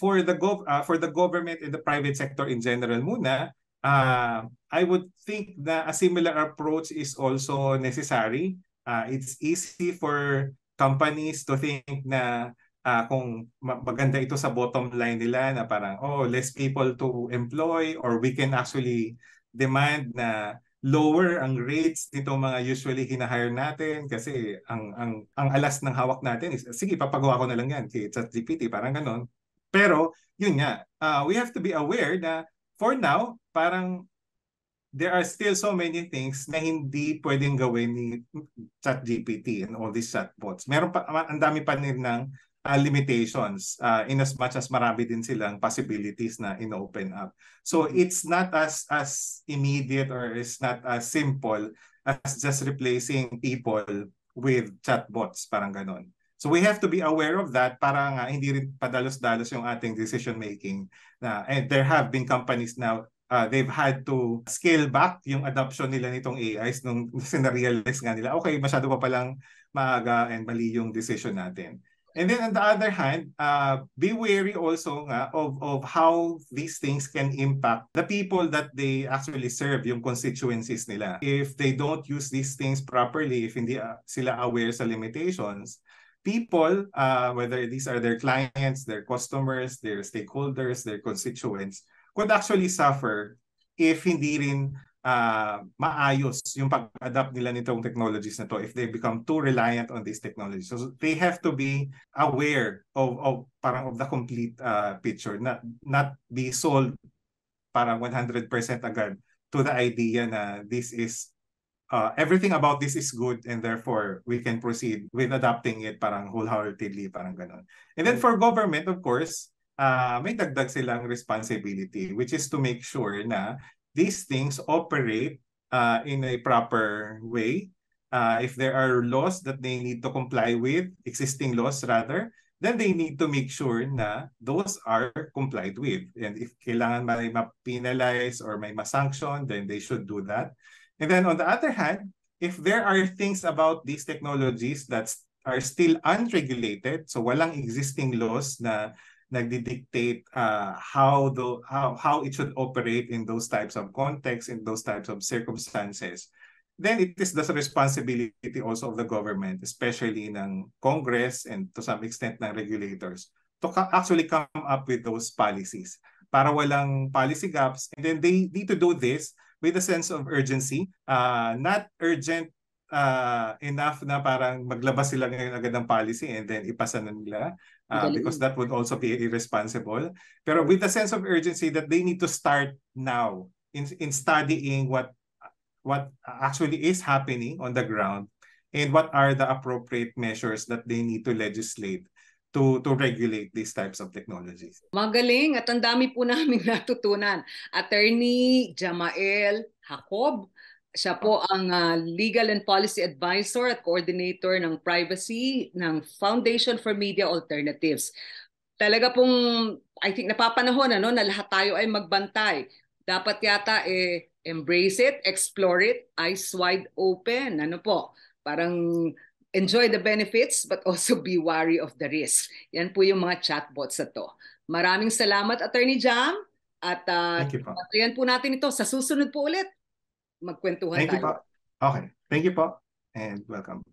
For the government and the private sector in general muna, I would think that a similar approach is also necessary. It's easy for companies to think na kung maganda ito sa bottom line nila na parang less people to employ, or we can actually demand na lower ang rates nito mga usually hinahire natin kasi ang alas ng hawak natin is sige papagawa ko na lang yan kay ChatGPT, parang ganon. Pero yun nga, we have to be aware na for now parang there are still so many things na hindi pwedeng gawin ni ChatGPT and all these chatbots. Meron pa, ang dami pa rin ng limitations in as much as marami din silang possibilities na in-open up. So it's not as immediate or it's not as simple as just replacing people with chatbots, parang ganon. So we have to be aware of that para nga hindi rin padalos-dalos yung ating decision making. And there have been companies now, they've had to scale back yung adoption nila nitong AIs nung sinarealize nga nila, okay, masyado pa palang maaga and mali yung decision natin. And then on the other hand, be wary also nga of how these things can impact the people that they actually serve, yung constituencies nila. If they don't use these things properly, if hindi sila aware sa limitations, people, whether these are their clients, their customers, their stakeholders, their constituents, could actually suffer if hindi rin maayos yung pag-adapt nila nitong technologies na to, if they become too reliant on these technologies. So they have to be aware of the complete picture, not be sold parang 100% agad to the idea na this is everything about this is good and therefore we can proceed with adopting it parang wholeheartedly, parang ganon. And then for government, of course, may dagdag silang responsibility, which is to make sure na these things operate in a proper way. If there are laws that they need to comply with, existing laws rather, then they need to make sure na those are complied with. And if kailangan may ma-penalize or may ma-sanction, then they should do that. And then on the other hand, if there are things about these technologies that are still unregulated, so walang existing laws na nagdi-dictate how it should operate in those types of contexts, in those types of circumstances, then it is the responsibility also of the government, especially ng Congress and to some extent ng regulators, to actually come up with those policies para walang policy gaps. And then they need to do this with a sense of urgency, not urgent enough na parang maglabas sila ngayon agad ng policy and then ipasa na nila because that would also be irresponsible. Pero with a sense of urgency that they need to start now in studying what actually is happening on the ground and what are the appropriate measures that they need to legislate to regulate these types of technologies. Magaling at ang dami po naming natutunan. Attorney Jamael Jacob, siya po ang Legal and Policy Advisor at Coordinator ng Privacy ng Foundation for Media Alternatives. Talaga pong, I think napapanahon na lahat tayo ay magbantay. Dapat yata embrace it, explore it, eyes wide open. Ano po, parang enjoy the benefits but also be wary of the risk. Yan po yung mga chatbots na to. Maraming salamat, Attorney Jam. At Thank you po. patayan po natin ito. Sa susunod po ulit, magkwentuhan Thank you tayo. po. Okay. Thank you po and welcome.